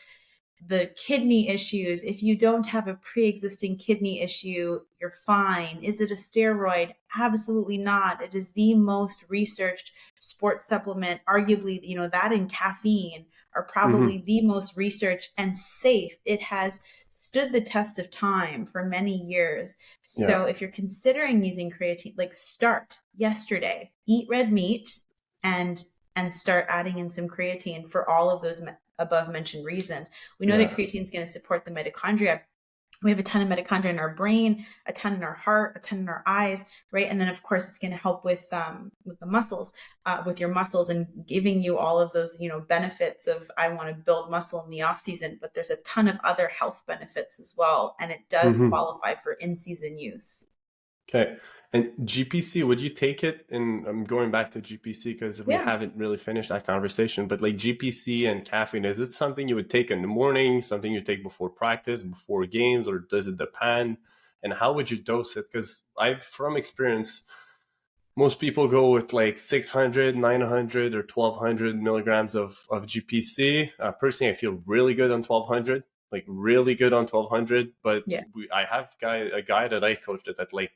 the kidney issues. If you don't have a pre-existing kidney issue, you're fine. Is it a steroid? Absolutely not. It is the most researched sports supplement. Arguably, that and caffeine are Mm-hmm. probably the most researched and safe. It has stood the test of time for many years. Yeah. So if you're considering using creatine, like start yesterday, eat red meat and start adding in some creatine for all of those above mentioned reasons. We know that Yeah. creatine is going to support the mitochondria. We have a ton of mitochondria in our brain, a ton in our heart, a ton in our eyes, right? And then, of course, it's going to help with the muscles, with your muscles, and giving you all of those, benefits of I want to build muscle in the off season. But there's a ton of other health benefits as well, and it does Mm-hmm. qualify for in season use. Okay. And GPC, would you take it? And I'm going back to GPC because we Yeah. haven't really finished that conversation. But like GPC and caffeine, is it something you would take in the morning, something you take before practice, before games, or does it depend? And how would you dose it? Because from experience, most people go with like 600, 900, or 1200 milligrams of GPC. Personally, I feel really good on 1200, like really good on 1200. But Yeah. I have a guy that I coached at like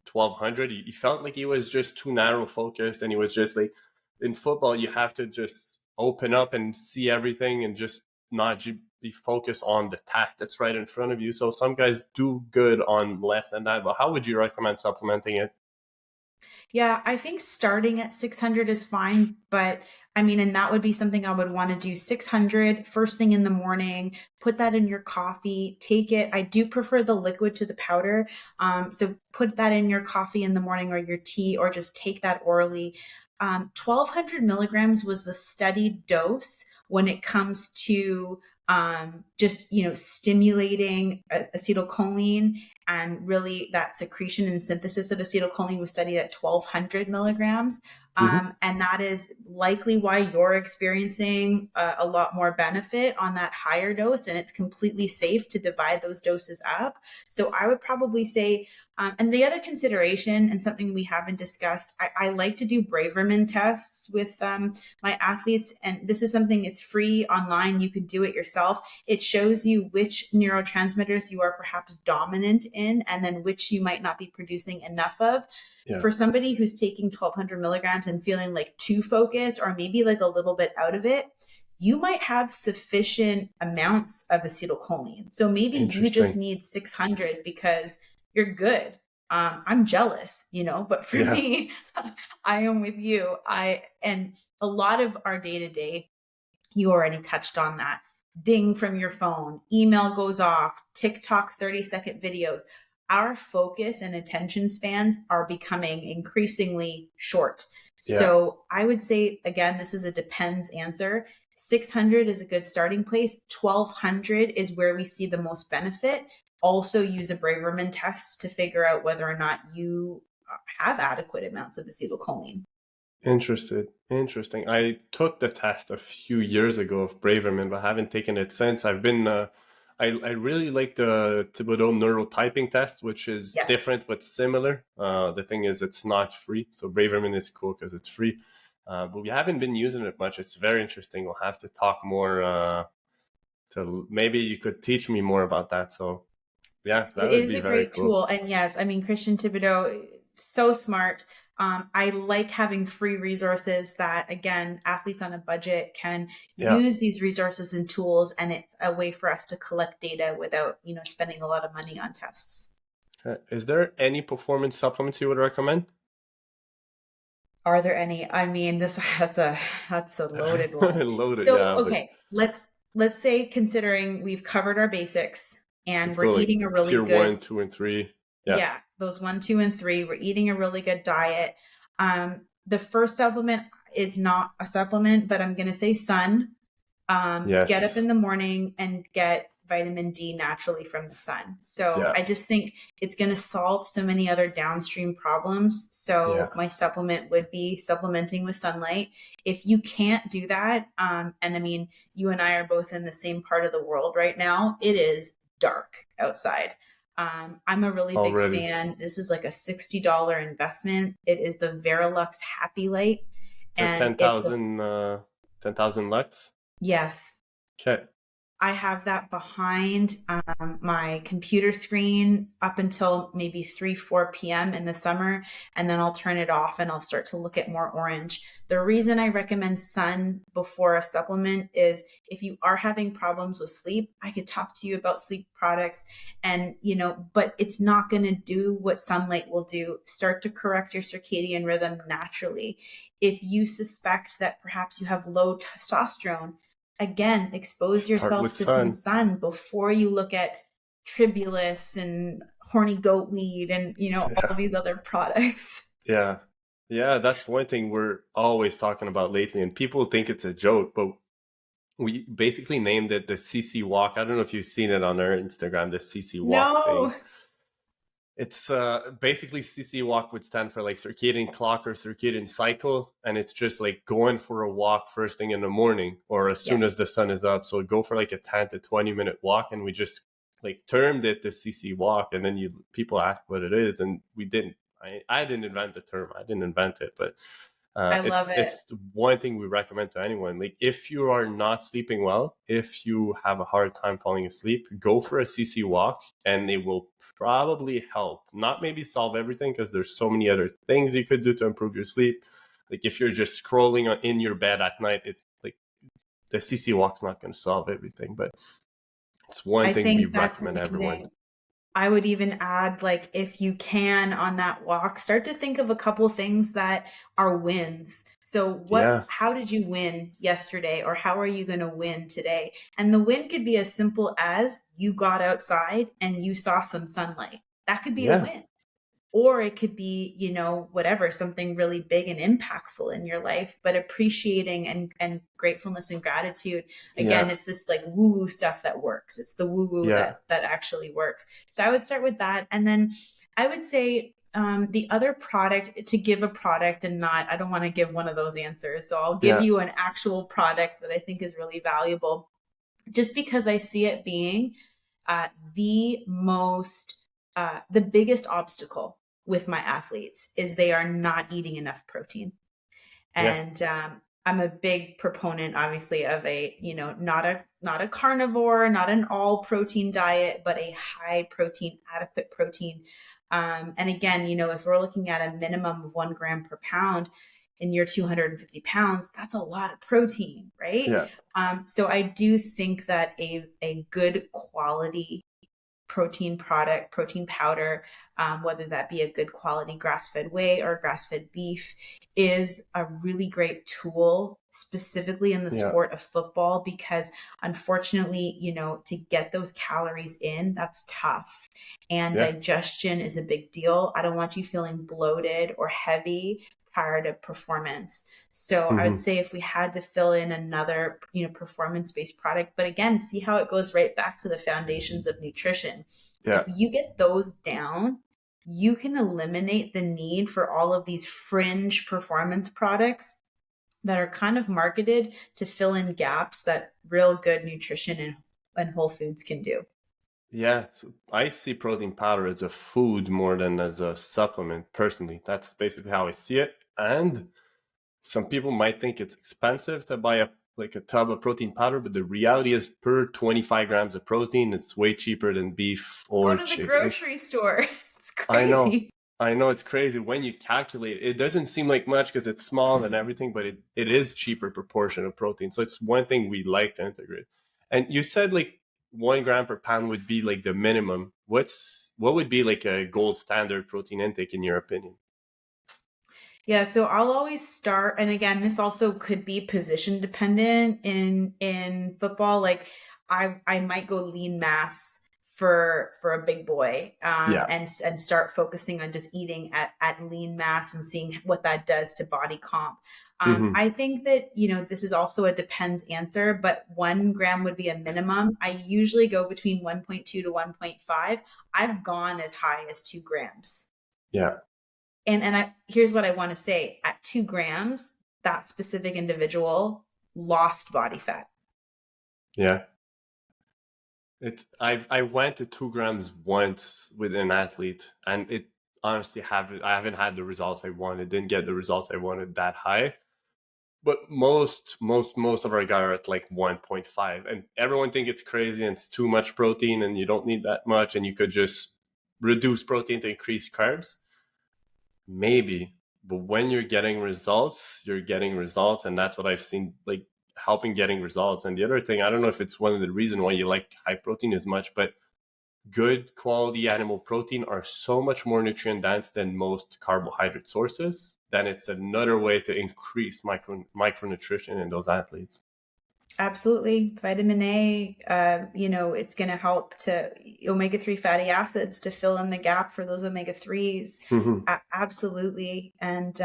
1200. He felt like he was just too narrow focused, and he was just like, in football you have to just open up and see everything and just not be focused on the task that's right in front of you. So some guys do good on less than that, but how would you recommend supplementing it? Yeah, I think starting at 600 is fine, but I mean, and that would be something I would want to do 600 first thing in the morning, put that in your coffee, take it. I do prefer the liquid to the powder. So put that in your coffee in the morning or your tea, or just take that orally. 1200 milligrams was the studied dose when it comes to just, stimulating acetylcholine, and really that secretion and synthesis of acetylcholine was studied at 1200 milligrams. Mm-hmm. And that is likely why you're experiencing a lot more benefit on that higher dose. And it's completely safe to divide those doses up. So I would probably say, and the other consideration, and something we haven't discussed, I like to do Braverman tests with my athletes. And this is something, it's free online. You can do it yourself. It shows you which neurotransmitters you are perhaps dominant in, and then which you might not be producing enough of. Yeah. For somebody who's taking 1200 milligrams and feeling like too focused, or maybe like a little bit out of it, you might have sufficient amounts of acetylcholine. So maybe you just need 600 because you're good. I'm jealous, but for me, I am with you. And a lot of our day to day, you already touched on that. Ding from your phone, email goes off, TikTok 30-second videos. Our focus and attention spans are becoming increasingly short. Yeah. So I would say, again, this is a depends answer. 600 is a good starting place. 1200 is where we see the most benefit. Also use a Braverman test to figure out whether or not you have adequate amounts of acetylcholine. Interesting. I took the test a few years ago of Braverman, but haven't taken it since. I've been, I really like the Thibodeau neurotyping test, which is different but similar. The thing is, it's not free. So Braverman is cool because it's free. But we haven't been using it much. It's very interesting. We'll have to talk more. Maybe you could teach me more about that. So yeah, that would be very cool. It is a great tool. And yes, I mean, Christian Thibodeau, so smart. I like having free resources that, again, athletes on a budget can use these resources and tools, and it's a way for us to collect data without, spending a lot of money on tests. Is there any performance supplements you would recommend? Are there any? I mean, that's a loaded one. Loaded, so, yeah. Okay, let's say, considering we've covered our basics and we're eating a really tier good 1, 2, and 3. Yeah, those 1, 2, and 3. We're eating a really good diet. The first supplement is not a supplement, but I'm going to say sun. Get up in the morning and get vitamin D naturally from the sun. So I just think it's going to solve so many other downstream problems. So my supplement would be supplementing with sunlight. If you can't do that, and I mean, you and I are both in the same part of the world right now, it is dark outside. I'm a really big fan. This is like a $60 investment. It is the VERILUX Happy Light. And 10,000 lux? Yes. Okay. I have that behind my computer screen up until maybe 3, 4 p.m. in the summer, and then I'll turn it off and I'll start to look at more orange. The reason I recommend sun before a supplement is if you are having problems with sleep, I could talk to you about sleep products, and but it's not going to do what sunlight will do. Start to correct your circadian rhythm naturally. If you suspect that perhaps you have low testosterone, again, expose yourself to some sun before you look at Tribulus and horny goat weed and, all these other products. Yeah. Yeah, that's one thing we're always talking about lately, and people think it's a joke, but we basically named it the CC walk. I don't know if you've seen it on our Instagram, the CC walk thing. It's basically CC walk would stand for like circadian clock or circadian cycle, and it's just like going for a walk first thing in the morning or as soon as the sun is up. So go for like a 10 to 20 minute walk, and we just like termed it the CC walk, and then people ask what it is, and we didn't. I didn't invent the term. I didn't invent it, but I love it. It's one thing we recommend to anyone. Like if you are not sleeping well, if you have a hard time falling asleep, go for a CC walk, and it will probably help. Not maybe solve everything, because there's so many other things you could do to improve your sleep. Like if you're just scrolling in your bed at night, it's like the CC walk's not going to solve everything, but it's one thing we recommend everyone. I would even add, like, if you can on that walk, start to think of a couple things that are wins. So how did you win yesterday, or how are you going to win today? And the win could be as simple as you got outside and you saw some sunlight. That could be a win. or it could be, whatever, something really big and impactful in your life. But appreciating and gratefulness and gratitude, again, Yeah. it's this like woo woo stuff that works. It's the woo woo Yeah. that actually works. So I would start with that. And then I would say, the other product, to give a product and not, I don't want to give one of those answers. So I'll give Yeah. you an actual product that I think is really valuable, just because I see it being the most, the biggest obstacle with my athletes is they are not eating enough protein. Yeah. And I'm a big proponent, obviously, of a, not a carnivore, not an all protein diet, but a high protein, adequate protein. And again, if we're looking at a minimum of 1 gram per pound and you're 250 pounds, that's a lot of protein, right? Yeah. So I do think that a good quality protein product, protein powder, whether that be a good quality grass-fed whey or grass-fed beef, is a really great tool, specifically in the Yeah. sport of football, because unfortunately, to get those calories in, that's tough. And Yeah. digestion is a big deal. I don't want you feeling bloated or heavy prior to performance. So I would say if we had to fill in another, performance-based product, but again, see how it goes right back to the foundations of nutrition. Yeah. If you get those down, you can eliminate the need for all of these fringe performance products that are kind of marketed to fill in gaps that real good nutrition and whole foods can do. Yeah, so I see protein powder as a food more than as a supplement personally. That's basically how I see it. And some people might think it's expensive to buy a tub of protein powder, but the reality is per 25 grams of protein, it's way cheaper than beef Go or to the chicken. grocery store. It's I know. crazy. I know it's crazy when you calculate it. It doesn't seem like much because it's small and everything, but it is cheaper proportion of protein. So it's one thing we like to integrate. And you said like 1 gram per pound would be like the minimum. What would be like a gold standard protein intake in your opinion? Yeah, so I'll always start, and again, this also could be position dependent in football. Like I might go lean mass for a big boy, Yeah. and start focusing on just eating at lean mass and seeing what that does to body comp. Mm-hmm. I think that this is also a depends answer, but 1 gram would be a minimum. I usually go between 1.2 to 1.5. I've gone as high as 2 grams. Yeah. And here's what I want to say. At 2 grams, that specific individual lost body fat. Yeah. I went to 2 grams once with an athlete, and it honestly I haven't had the results I wanted. Didn't get the results I wanted that high. But most of our guys are at like 1.5, and everyone think it's crazy and it's too much protein, and you don't need that much, and you could just reduce protein to increase carbs. Maybe, but when you're getting results, and that's what I've seen, like helping getting results. And the other thing, I don't know if it's one of the reasons why you like high protein as much, but good quality animal protein are so much more nutrient dense than most carbohydrate sources. Then it's another way to increase micronutrition in those athletes. Absolutely. Vitamin A, it's going to help to omega-3 fatty acids to fill in the gap for those omega-3s. Mm-hmm. Absolutely. And,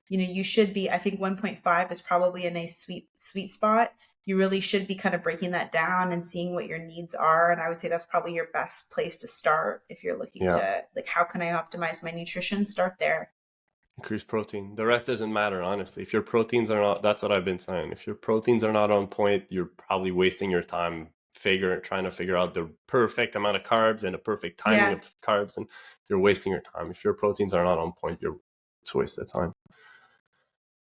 you should be, I think 1.5 is probably in a sweet spot. You really should be kind of breaking that down and seeing what your needs are. And I would say that's probably your best place to start if you're looking Yeah. to, like, how can I optimize my nutrition? Start there. Increase protein. The rest doesn't matter, honestly. If your proteins are not, that's what I've been saying. If your proteins are not on point, you're probably wasting your time trying to figure out the perfect amount of carbs and the perfect timing of carbs, and you're wasting your time. If your proteins are not on point, it's a waste of time.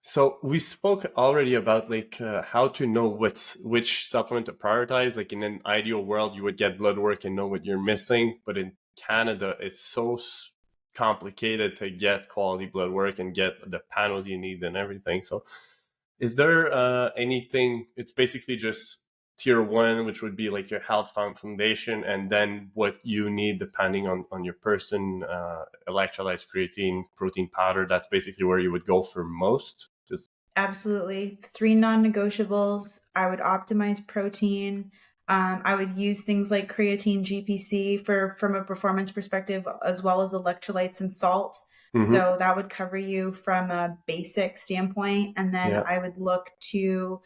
So we spoke already about like how to know which supplement to prioritize. Like in an ideal world, you would get blood work and know what you're missing. But in Canada, it's so complicated to get quality blood work and get the panels you need and everything. So is there anything? It's basically just tier 1, which would be like your health foundation, and then what you need depending on your person, electrolytes, creatine, protein powder. That's basically where you would go for most. Absolutely. 3 non-negotiables. I would optimize protein. I would use things like creatine GPC from a performance perspective, as well as electrolytes and salt. Mm-hmm. So that would cover you from a basic standpoint. And then Yeah. I would look to,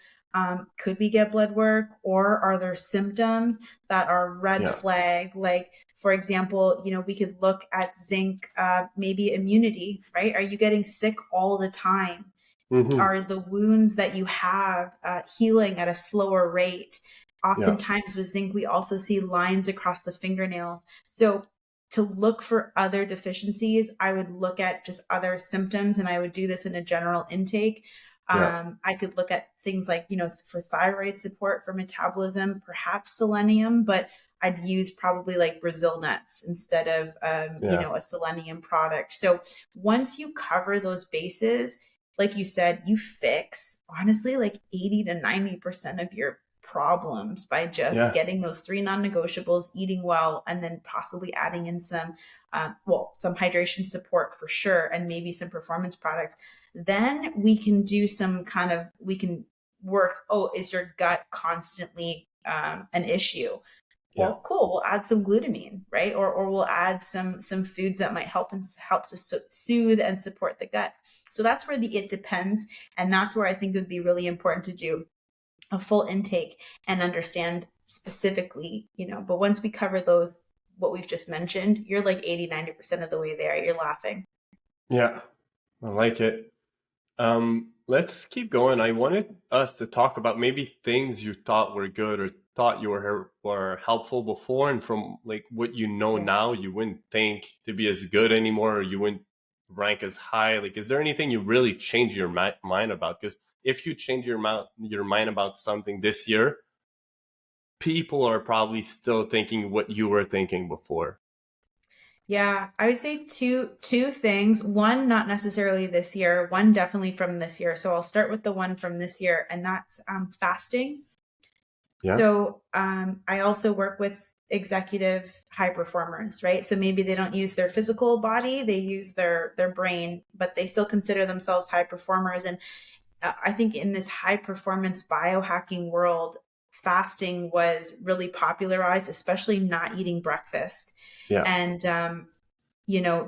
could we get blood work, or are there symptoms that are red Yeah. flag? Like, for example, we could look at zinc, maybe immunity, right? Are you getting sick all the time? Mm-hmm. Are the wounds that you have healing at a slower rate? Yeah. Oftentimes with zinc, we also see lines across the fingernails. So to look for other deficiencies, I would look at just other symptoms, and I would do this in a general intake. Yeah. I could look at things like, for thyroid support, for metabolism, perhaps selenium, but I'd use probably like Brazil nuts instead of, Yeah. a selenium product. So once you cover those bases, like you said, you fix honestly like 80 to 90% of your problems by just Yeah. getting those three non-negotiables, eating well, and then possibly adding in some, some hydration support for sure, and maybe some performance products. Then we can do we can work. Oh, is your gut constantly an issue? Yeah. Well, cool. We'll add some glutamine, right? Or we'll add some foods that might help to soothe and support the gut. So that's where it depends, and that's where I think it would be really important to do a full intake and understand specifically, but once we cover those, what we've just mentioned, you're like 80-90% of the way there. You're laughing. Yeah. I like it. Let's keep going. I wanted us to talk about maybe things you thought were good or thought you were helpful before, and from like what you know Yeah. now, you wouldn't think to be as good anymore, or you wouldn't rank as high. Like, is there anything you really change your mind about? Because if you change your mind about something this year, people are probably still thinking what you were thinking before. Yeah, I would say two things. One, not necessarily this year. One, definitely from this year. So I'll start with the one from this year, and that's fasting. Yeah. So I also work with executive high performers, right? So maybe they don't use their physical body, they use their brain, but they still consider themselves high performers. And I think in this high performance biohacking world, fasting was really popularized, especially not eating breakfast. Yeah. And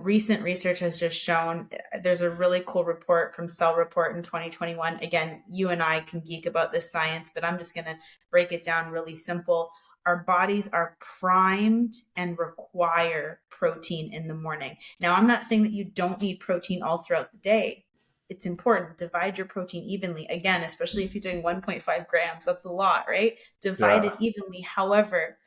recent research has just shown, there's a really cool report from Cell Report in 2021. Again, you and I can geek about this science, but I'm just going to break it down really simple. Our bodies are primed and require protein in the morning. Now, I'm not saying that you don't need protein all throughout the day. It's important. Divide your protein evenly. Again, especially if you're doing 1.5 grams, that's a lot, right? Divide Yeah. it evenly. However,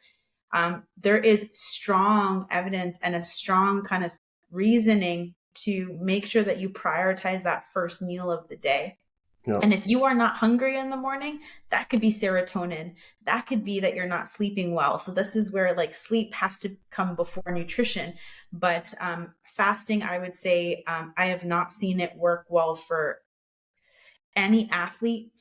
there is strong evidence and a strong kind of reasoning to make sure that you prioritize that first meal of the day. Yeah. And if you are not hungry in the morning, that could be serotonin. That could be that you're not sleeping well. So this is where like sleep has to come before nutrition. But fasting, I would say, I have not seen it work well for any athlete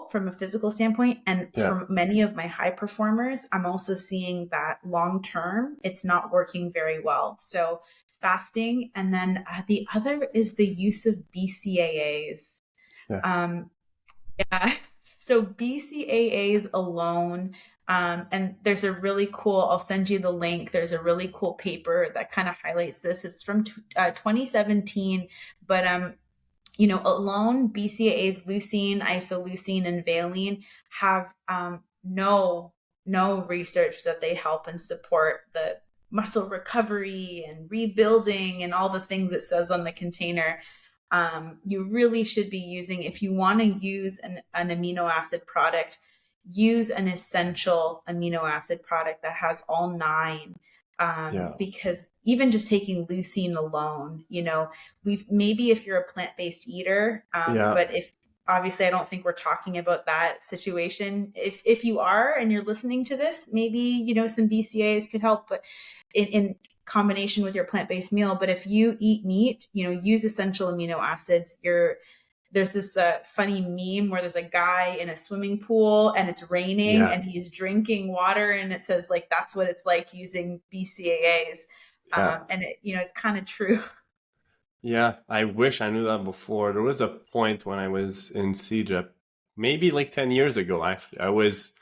from a physical standpoint. And Yeah. for many of my high performers, I'm also seeing that long term, it's not working very well. So fasting. And then the other is the use of BCAAs. Yeah. Yeah. So BCAAs alone, and there's a really cool, I'll send you the link. There's a really cool paper that kind of highlights this. It's from 2017, but alone BCAAs, leucine, isoleucine, and valine have no research that they help and support the muscle recovery and rebuilding and all the things it says on the container. You really should be using, if you want to use an amino acid product, use an essential amino acid product that has all 9. Yeah. Because even just taking leucine alone, maybe if you're a plant-based eater, Yeah. but if obviously I don't think we're talking about that situation. If you are and you're listening to this, maybe some BCAAs could help, but in combination with your plant-based meal. But if you eat meat, use essential amino acids. There's this funny meme where there's a guy in a swimming pool and it's raining Yeah. and he's drinking water, and it says like, that's what it's like using BCAAs. Yeah. And it's kind of true. Yeah, I wish I knew that before. There was a point when I was in CEGEP, maybe like 10 years ago, actually. I was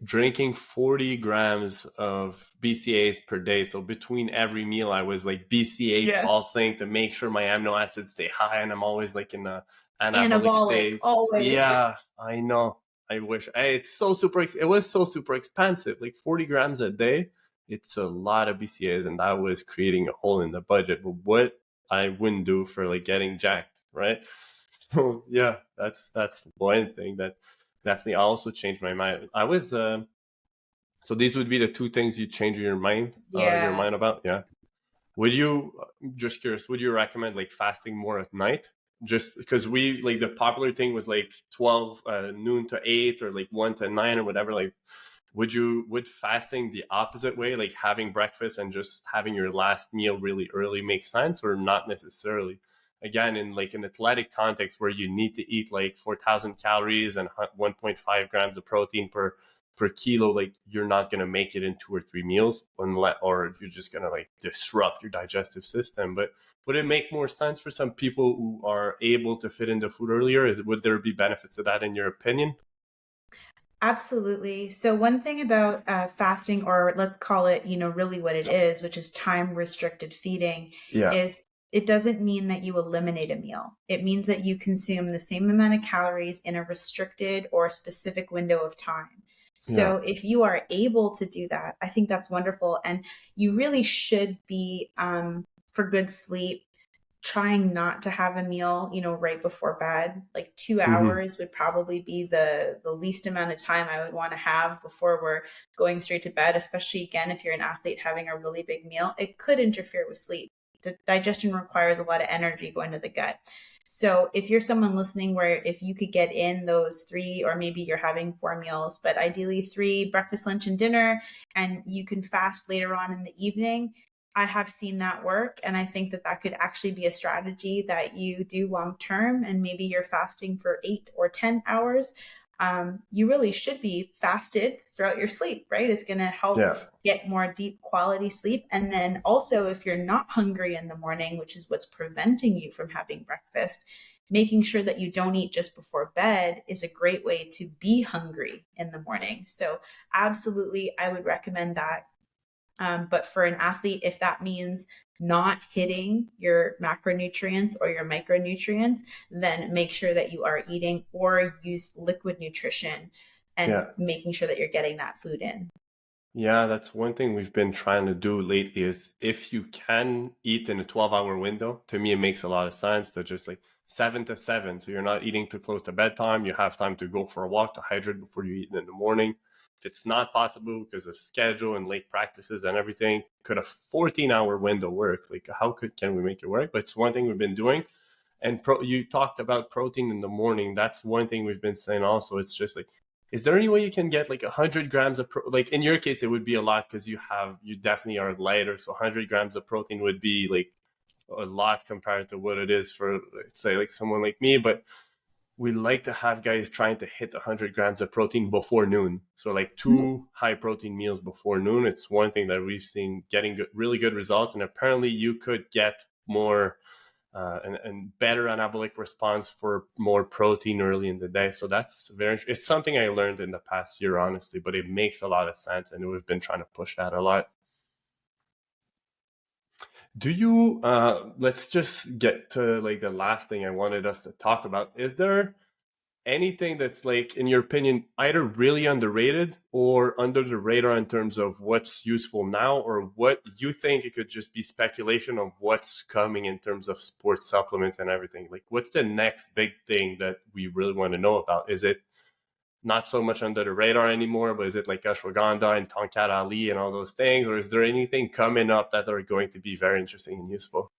drinking 40 grams of BCAAs per day. So between every meal, I was like BCA pulsing to make sure my amino acids stay high, and I'm always like in a anabolic Anabolic, state. always. Yeah, I know. I wish it's so super. It was so super expensive, like 40 grams a day. It's a lot of BCAAs, and that was creating a hole in the budget. But what I wouldn't do for like getting jacked, right? So yeah, that's one thing that definitely also changed my mind. I was so these would be the two things you change your mind Yeah. about. Yeah. Would you, just curious, would you recommend like fasting more at night? Just because we like the popular thing was like 12 noon to 8 or like 1 to 9 or whatever. Like, would fasting the opposite way, like having breakfast and just having your last meal really early make sense, or not necessarily? Again, in like an athletic context where you need to eat like 4,000 calories and 1.5 grams of protein per kilo, like you're not going to make it in 2 or 3 meals unless, or you're just going to like disrupt your digestive system. But would it make more sense for some people who are able to fit in the food earlier? Would there be benefits to that in your opinion? Absolutely. So one thing about fasting, or let's call it, really what it is, which is time restricted feeding, Yeah. is it doesn't mean that you eliminate a meal. It means that you consume the same amount of calories in a restricted or specific window of time. Yeah. So if you are able to do that, I think that's wonderful. And you really should be, for good sleep, trying not to have a meal, right before bed. Like 2 Mm-hmm. hours would probably be the least amount of time I would want to have before we're going straight to bed, especially again if you're an athlete having a really big meal. It could interfere with sleep. Digestion requires a lot of energy going to the gut. So if you're someone listening where if you could get in those 3, or maybe you're having 4 meals, but ideally 3, breakfast, lunch, and dinner, and you can fast later on in the evening, I have seen that work. And I think that that could actually be a strategy that you do long term. And maybe you're fasting for 8 or 10 hours. You really should be fasted throughout your sleep, right? It's going to help Yeah. get more deep quality sleep. And then also, if you're not hungry in the morning, which is what's preventing you from having breakfast, making sure that you don't eat just before bed is a great way to be hungry in the morning. So, absolutely, I would recommend that. But for an athlete, if that means not hitting your macronutrients or your micronutrients, then make sure that you are eating or use liquid nutrition and Yeah. making sure that you're getting that food in. Yeah, that's one thing we've been trying to do lately is if you can eat in a 12-hour window, to me it makes a lot of sense to just like 7 to 7. So you're not eating too close to bedtime. You have time to go for a walk to hydrate before you eat in the morning. If it's not possible because of schedule and late practices and everything, could a 14-hour window work? Like can we make it work? But it's one thing we've been doing. And you talked about protein in the morning. That's one thing we've been saying also. It's just like, is there any way you can get like 100 grams of like in your case it would be a lot because you definitely are lighter, so 100 grams of protein would be like a lot compared to what it is for, let's say, like someone like me. But we like to have guys trying to hit 100 grams of protein before noon, so like 2 high protein meals before noon. It's one thing that we've seen getting really good results, and apparently you could get more and better anabolic response for more protein early in the day. So that's it's something I learned in the past year, honestly, but it makes a lot of sense. And we've been trying to push that a lot. Do you, let's just get to like the last thing I wanted us to talk about. Is there anything that's like, in your opinion, either really underrated or under the radar in terms of what's useful now, or what you think it could just be speculation of what's coming in terms of sports supplements and everything? Like, what's the next big thing that we really want to know about? Is it not so much under the radar anymore, but is it like ashwagandha and tonkat ali and all those things? Or is there anything coming up that are going to be very interesting and useful?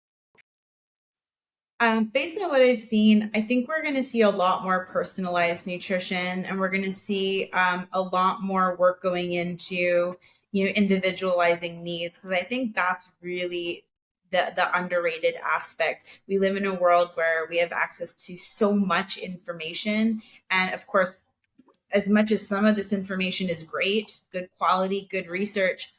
Based on what I've seen, I think we're going to see a lot more personalized nutrition, and we're going to see a lot more work going into, individualizing needs, because I think that's really the underrated aspect. We live in a world where we have access to so much information, and of course, as much as some of this information is great, good quality, good research,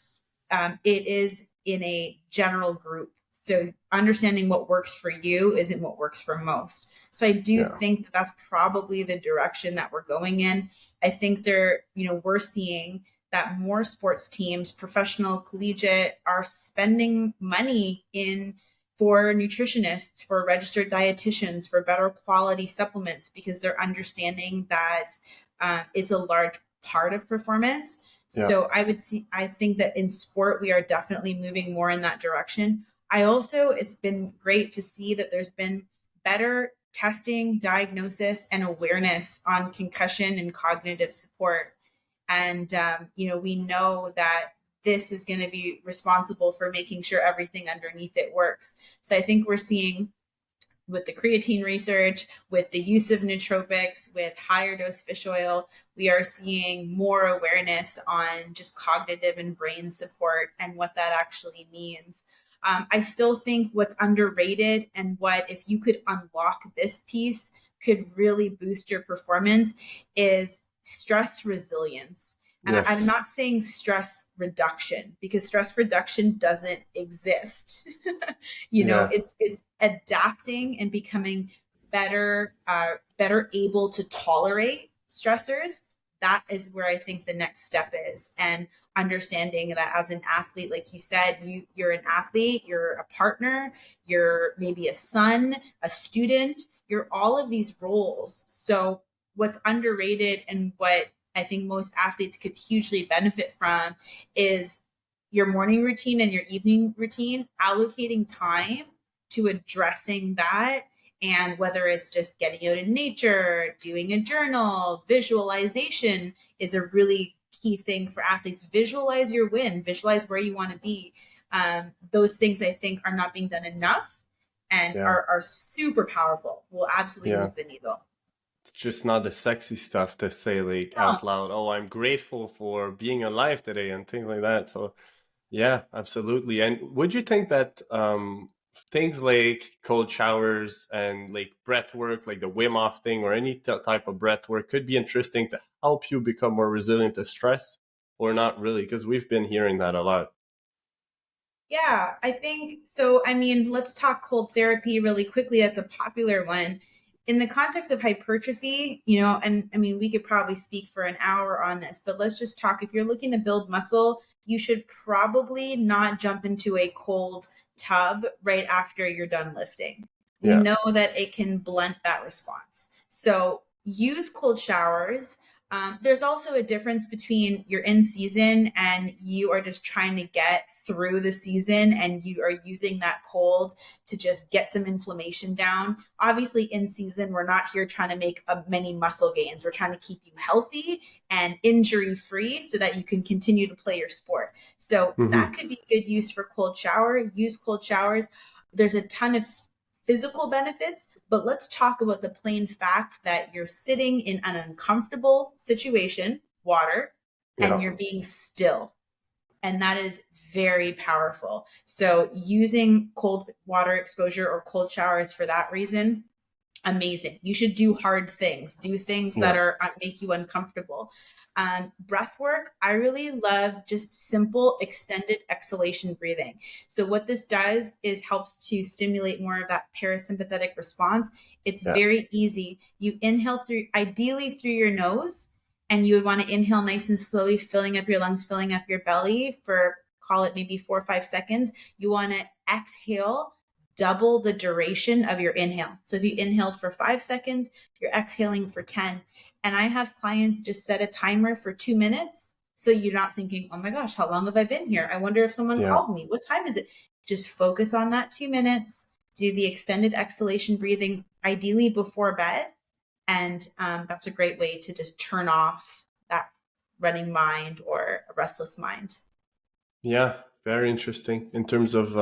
it is in a general group So understanding what works for you isn't what works for most. So I do think that that's probably the direction that we're going in. I think we're seeing that more sports teams, professional, collegiate, are spending money for nutritionists, for registered dietitians, for better quality supplements, because they're understanding that it's a large part of performance. So I think that in sport, we are definitely moving more in that direction. It's been great to see that there's been better testing, diagnosis, and awareness on concussion and cognitive support. And, we know that this is going to be responsible for making sure everything underneath it works. So I think we're seeing with the creatine research, with the use of nootropics, with higher dose fish oil, we are seeing more awareness on just cognitive and brain support and what that actually means. I still think what's underrated and what, if you could unlock this piece, could really boost your performance is stress resilience. And I'm not saying stress reduction, because stress reduction doesn't exist. It's adapting and becoming better able to tolerate stressors. That is where I think the next step is. And understanding that as an athlete, like you said, you're an athlete, you're a partner, you're maybe a son, a student, you're all of these roles. So what's underrated and what I think most athletes could hugely benefit from is your morning routine and your evening routine, allocating time to addressing that. And whether it's just getting out in nature, doing a journal, visualization is a really key thing for athletes. Visualize your win, visualize where you want to be. Those things I think are not being done enough and are super powerful, will absolutely move the needle. It's just not the sexy stuff to say like out loud, oh, I'm grateful for being alive today and things like that. So yeah, absolutely. And would you think that things like cold showers and like breath work, like the Wim Hof thing or any type of breath work could be interesting to help you become more resilient to stress, or not really? Because we've been hearing that a lot. Yeah, I think so. I mean, let's talk cold therapy really quickly. That's a popular one. In the context of hypertrophy, and I mean, we could probably speak for an hour on this, but let's just talk. If you're looking to build muscle, you should probably not jump into a cold tub right after you're done lifting. We know that it can blunt that response. So use cold showers. There's also a difference between you're in season and you are just trying to get through the season and you are using that cold to just get some inflammation down. Obviously, in season, we're not here trying to make many muscle gains. We're trying to keep you healthy and injury free so that you can continue to play your sport. So that could be good use for cold shower. Use cold showers. There's a ton of physical benefits, but let's talk about the plain fact that you're sitting in an uncomfortable situation, water, and you're being still. And that is very powerful. So using cold water exposure or cold showers for that reason, amazing. You should do hard things, do things that make you uncomfortable. Breath work, I really love just simple extended exhalation breathing. So what this does is helps to stimulate more of that parasympathetic response. It's very easy. You inhale ideally through your nose, and you would want to inhale nice and slowly, filling up your lungs, filling up your belly for, call it maybe 4 or 5 seconds. You want to exhale double the duration of your inhale. So if you inhaled for 5 seconds, you're exhaling for 10. And I have clients just set a timer for 2 minutes. So you're not thinking, oh my gosh, how long have I been here? I wonder if someone called me. What time is it? Just focus on that 2 minutes. Do the extended exhalation breathing, ideally before bed. And that's a great way to just turn off that running mind or a restless mind. Yeah, very interesting. In terms of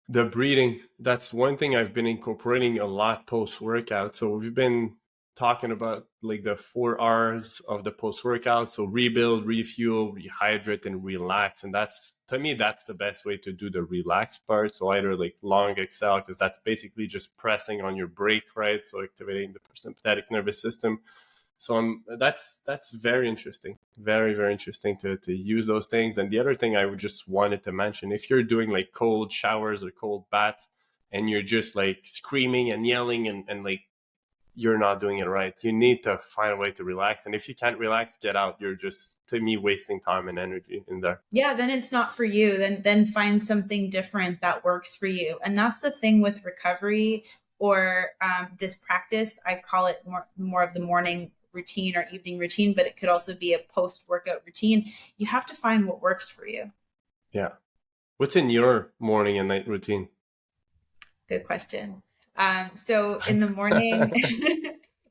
the breathing, that's one thing I've been incorporating a lot post-workout. So we've been talking about like the 4 R's of the post-workout. So rebuild, refuel, rehydrate, and relax. And that's, to me, that's the best way to do the relax part. So either like long exhale, because that's basically just pressing on your brake, right? So activating the sympathetic nervous system. So that's very interesting, very very interesting to use those things. And the other thing I would just wanted to mention, if you're doing like cold showers or cold baths, and you're just like screaming and yelling and like you're not doing it right, you need to find a way to relax. And if you can't relax, get out. You're just, to me, wasting time and energy in there. Yeah, then it's not for you. Then find something different that works for you. And that's the thing with recovery or this practice. I call it more of the morning routine or evening routine, but it could also be a post-workout routine. You have to find what works for you. Yeah. What's in your morning and night routine? Good question. So in the morning,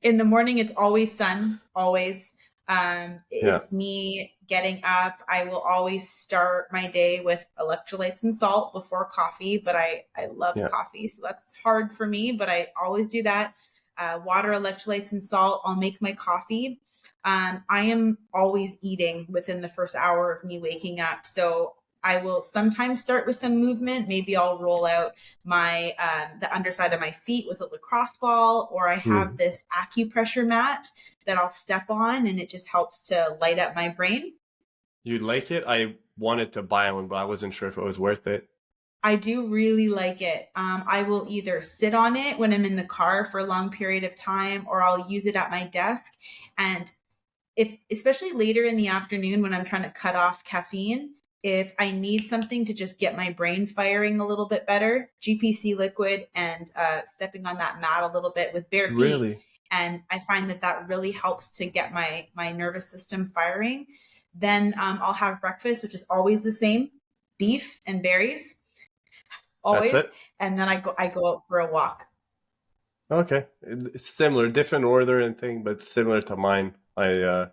it's always sun, always. It's me getting up. I will always start my day with electrolytes and salt before coffee, but I love coffee. So that's hard for me, but I always do that. Water, electrolytes, and salt. I'll make my coffee. I am always eating within the first hour of me waking up. So I will sometimes start with some movement. Maybe I'll roll out my the underside of my feet with a lacrosse ball, or I have this acupressure mat that I'll step on, and it just helps to light up my brain. You like it? I wanted to buy one, but I wasn't sure if it was worth it. I do really like it. I will either sit on it when I'm in the car for a long period of time, or I'll use it at my desk. And especially later in the afternoon when I'm trying to cut off caffeine, if I need something to just get my brain firing a little bit better, GPC liquid and stepping on that mat a little bit with bare feet. Really? And I find that really helps to get my nervous system firing. Then I'll have breakfast, which is always the same: beef and berries, always. That's it? And then I go out for a walk. Okay. It's similar, different order and thing, but similar to mine. I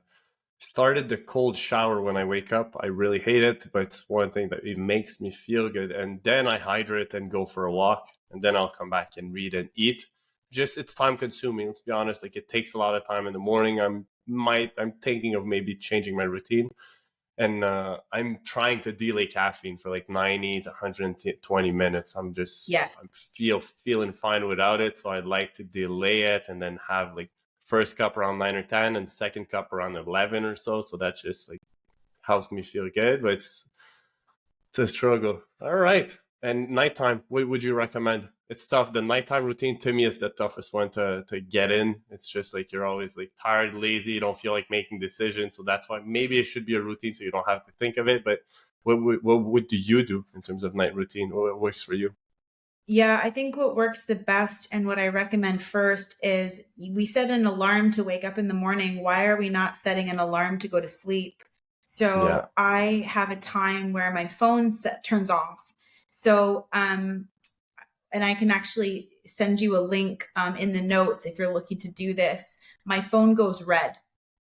started the cold shower when I wake up. I really hate it, but it's one thing that it makes me feel good. And then I hydrate and go for a walk, and then I'll come back and read and eat. Just, it's time consuming. Let's be honest. Like, it takes a lot of time in the morning. I'm thinking of maybe changing my routine, and I'm trying to delay caffeine for like 90 to 120 minutes. I'm feeling fine without it, so I'd like to delay it and then have like first cup around 9 or 10 and second cup around 11 or so. So that just like helps me feel good, but it's a struggle. All right. And nighttime, what would you recommend? It's tough. The nighttime routine to me is the toughest one to get in. It's just like you're always like tired, lazy, you don't feel like making decisions. So that's why maybe it should be a routine so you don't have to think of it. But what do you do in terms of night routine? What works for you? Yeah, I think what works the best and what I recommend first is we set an alarm to wake up in the morning. Why are we not setting an alarm to go to sleep? So I have a time where my phone turns off. So, and I can actually send you a link in the notes if you're looking to do this. My phone goes red.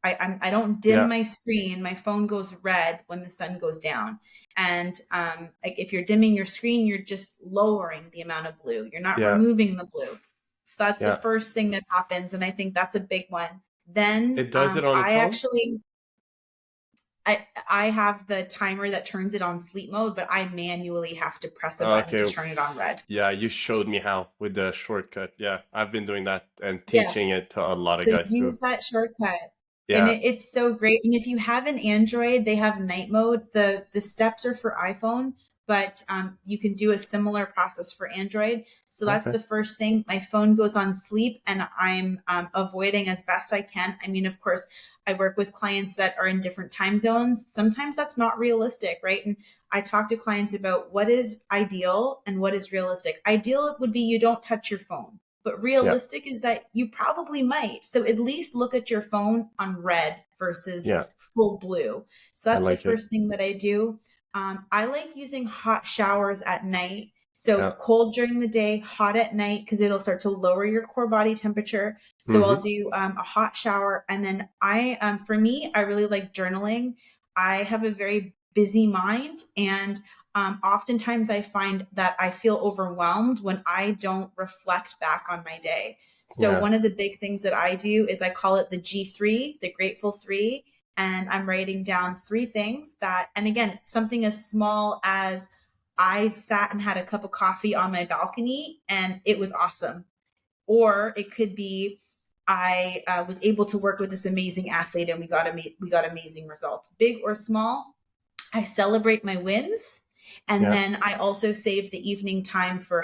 I don't dim my screen. My phone goes red when the sun goes down. And like if you're dimming your screen, you're just lowering the amount of blue. You're not removing the blue. So that's the first thing that happens. And I think that's a big one. Then it does it on its own? I have the timer that turns it on sleep mode, but I manually have to press a button to turn it on red. Yeah, you showed me how with the shortcut. Yeah, I've been doing that and teaching it to a lot of guys too. Use that shortcut. Yeah. And it's so great. And if you have an Android, they have night mode. The steps are for iPhone, but you can do a similar process for Android. So that's the first thing. My phone goes on sleep, and I'm avoiding as best I can. I mean, of course, I work with clients that are in different time zones. Sometimes that's not realistic, right? And I talk to clients about what is ideal and what is realistic. Ideal would be you don't touch your phone. But realistic is that you probably might. So at least look at your phone on red versus full blue. So that's the first thing that I do. I like using hot showers at night. So cold during the day, hot at night, because it'll start to lower your core body temperature. So I'll do a hot shower. And then for me, I really like journaling. I have a very busy mind, and oftentimes I find that I feel overwhelmed when I don't reflect back on my day. So one of the big things that I do is I call it the G3, the Grateful 3. And I'm writing down 3 things that, and again, something as small as I sat and had a cup of coffee on my balcony and it was awesome. Or it could be I was able to work with this amazing athlete, and we got amazing results, big or small. I celebrate my wins, and then I also save the evening time for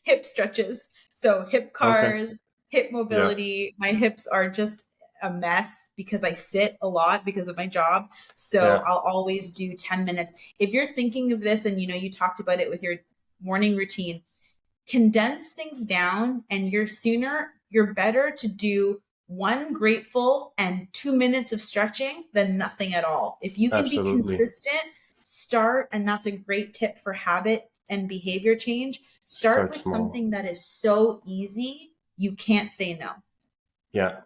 hip stretches. So hip Okay. cars, hip mobility. My hips are just a mess because I sit a lot because of my job. So I'll always do 10 minutes. If you're thinking of this and you talked about it with your morning routine, condense things down, and you're better to do one grateful and 2 minutes of stretching than nothing at all. If you can be consistent, start, and that's a great tip for habit and behavior change. Start with small. Something that is so easy, you can't say no. Yeah.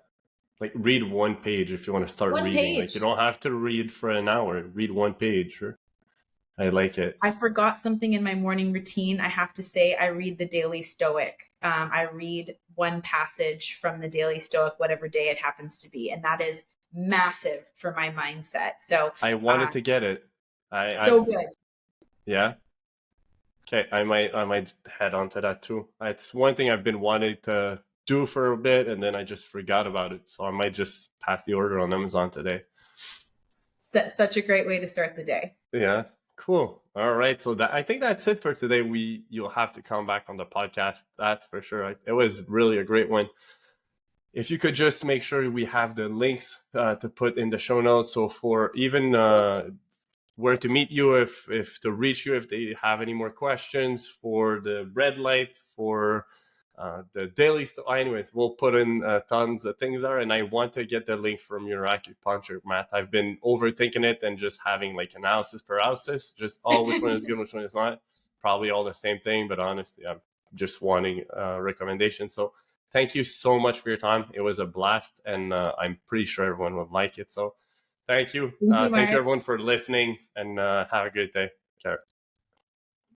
Like read one page if you want to start reading. Like you don't have to read for an hour. Read one page. I like it. I forgot something in my morning routine. I have to say, I read the Daily Stoic. I read one passage from the Daily Stoic, whatever day it happens to be. And that is massive for my mindset. So I wanted to get it. Good. Yeah. Okay. I might head on to that too. It's one thing I've been wanting to do for a bit, and then I just forgot about it. So I might just pass the order on Amazon today. Such a great way to start the day. Yeah. Cool. All right. So I think that's it for today. You'll have to come back on the podcast. That's for sure. It was really a great one. If you could just make sure we have the links to put in the show notes. So for even where to meet you, if to reach you, if they have any more questions for the red light, for the daily stuff. Anyways, we'll put in tons of things there, and I want to get the link from your acupuncture mat. I've been overthinking it and just having like analysis paralysis, just which one is good, which one is not. Probably all the same thing, but honestly, I'm just wanting recommendations. So thank you so much for your time. It was a blast, and I'm pretty sure everyone would like it. So thank you. Thank you everyone for listening, and have a great day. Ciao.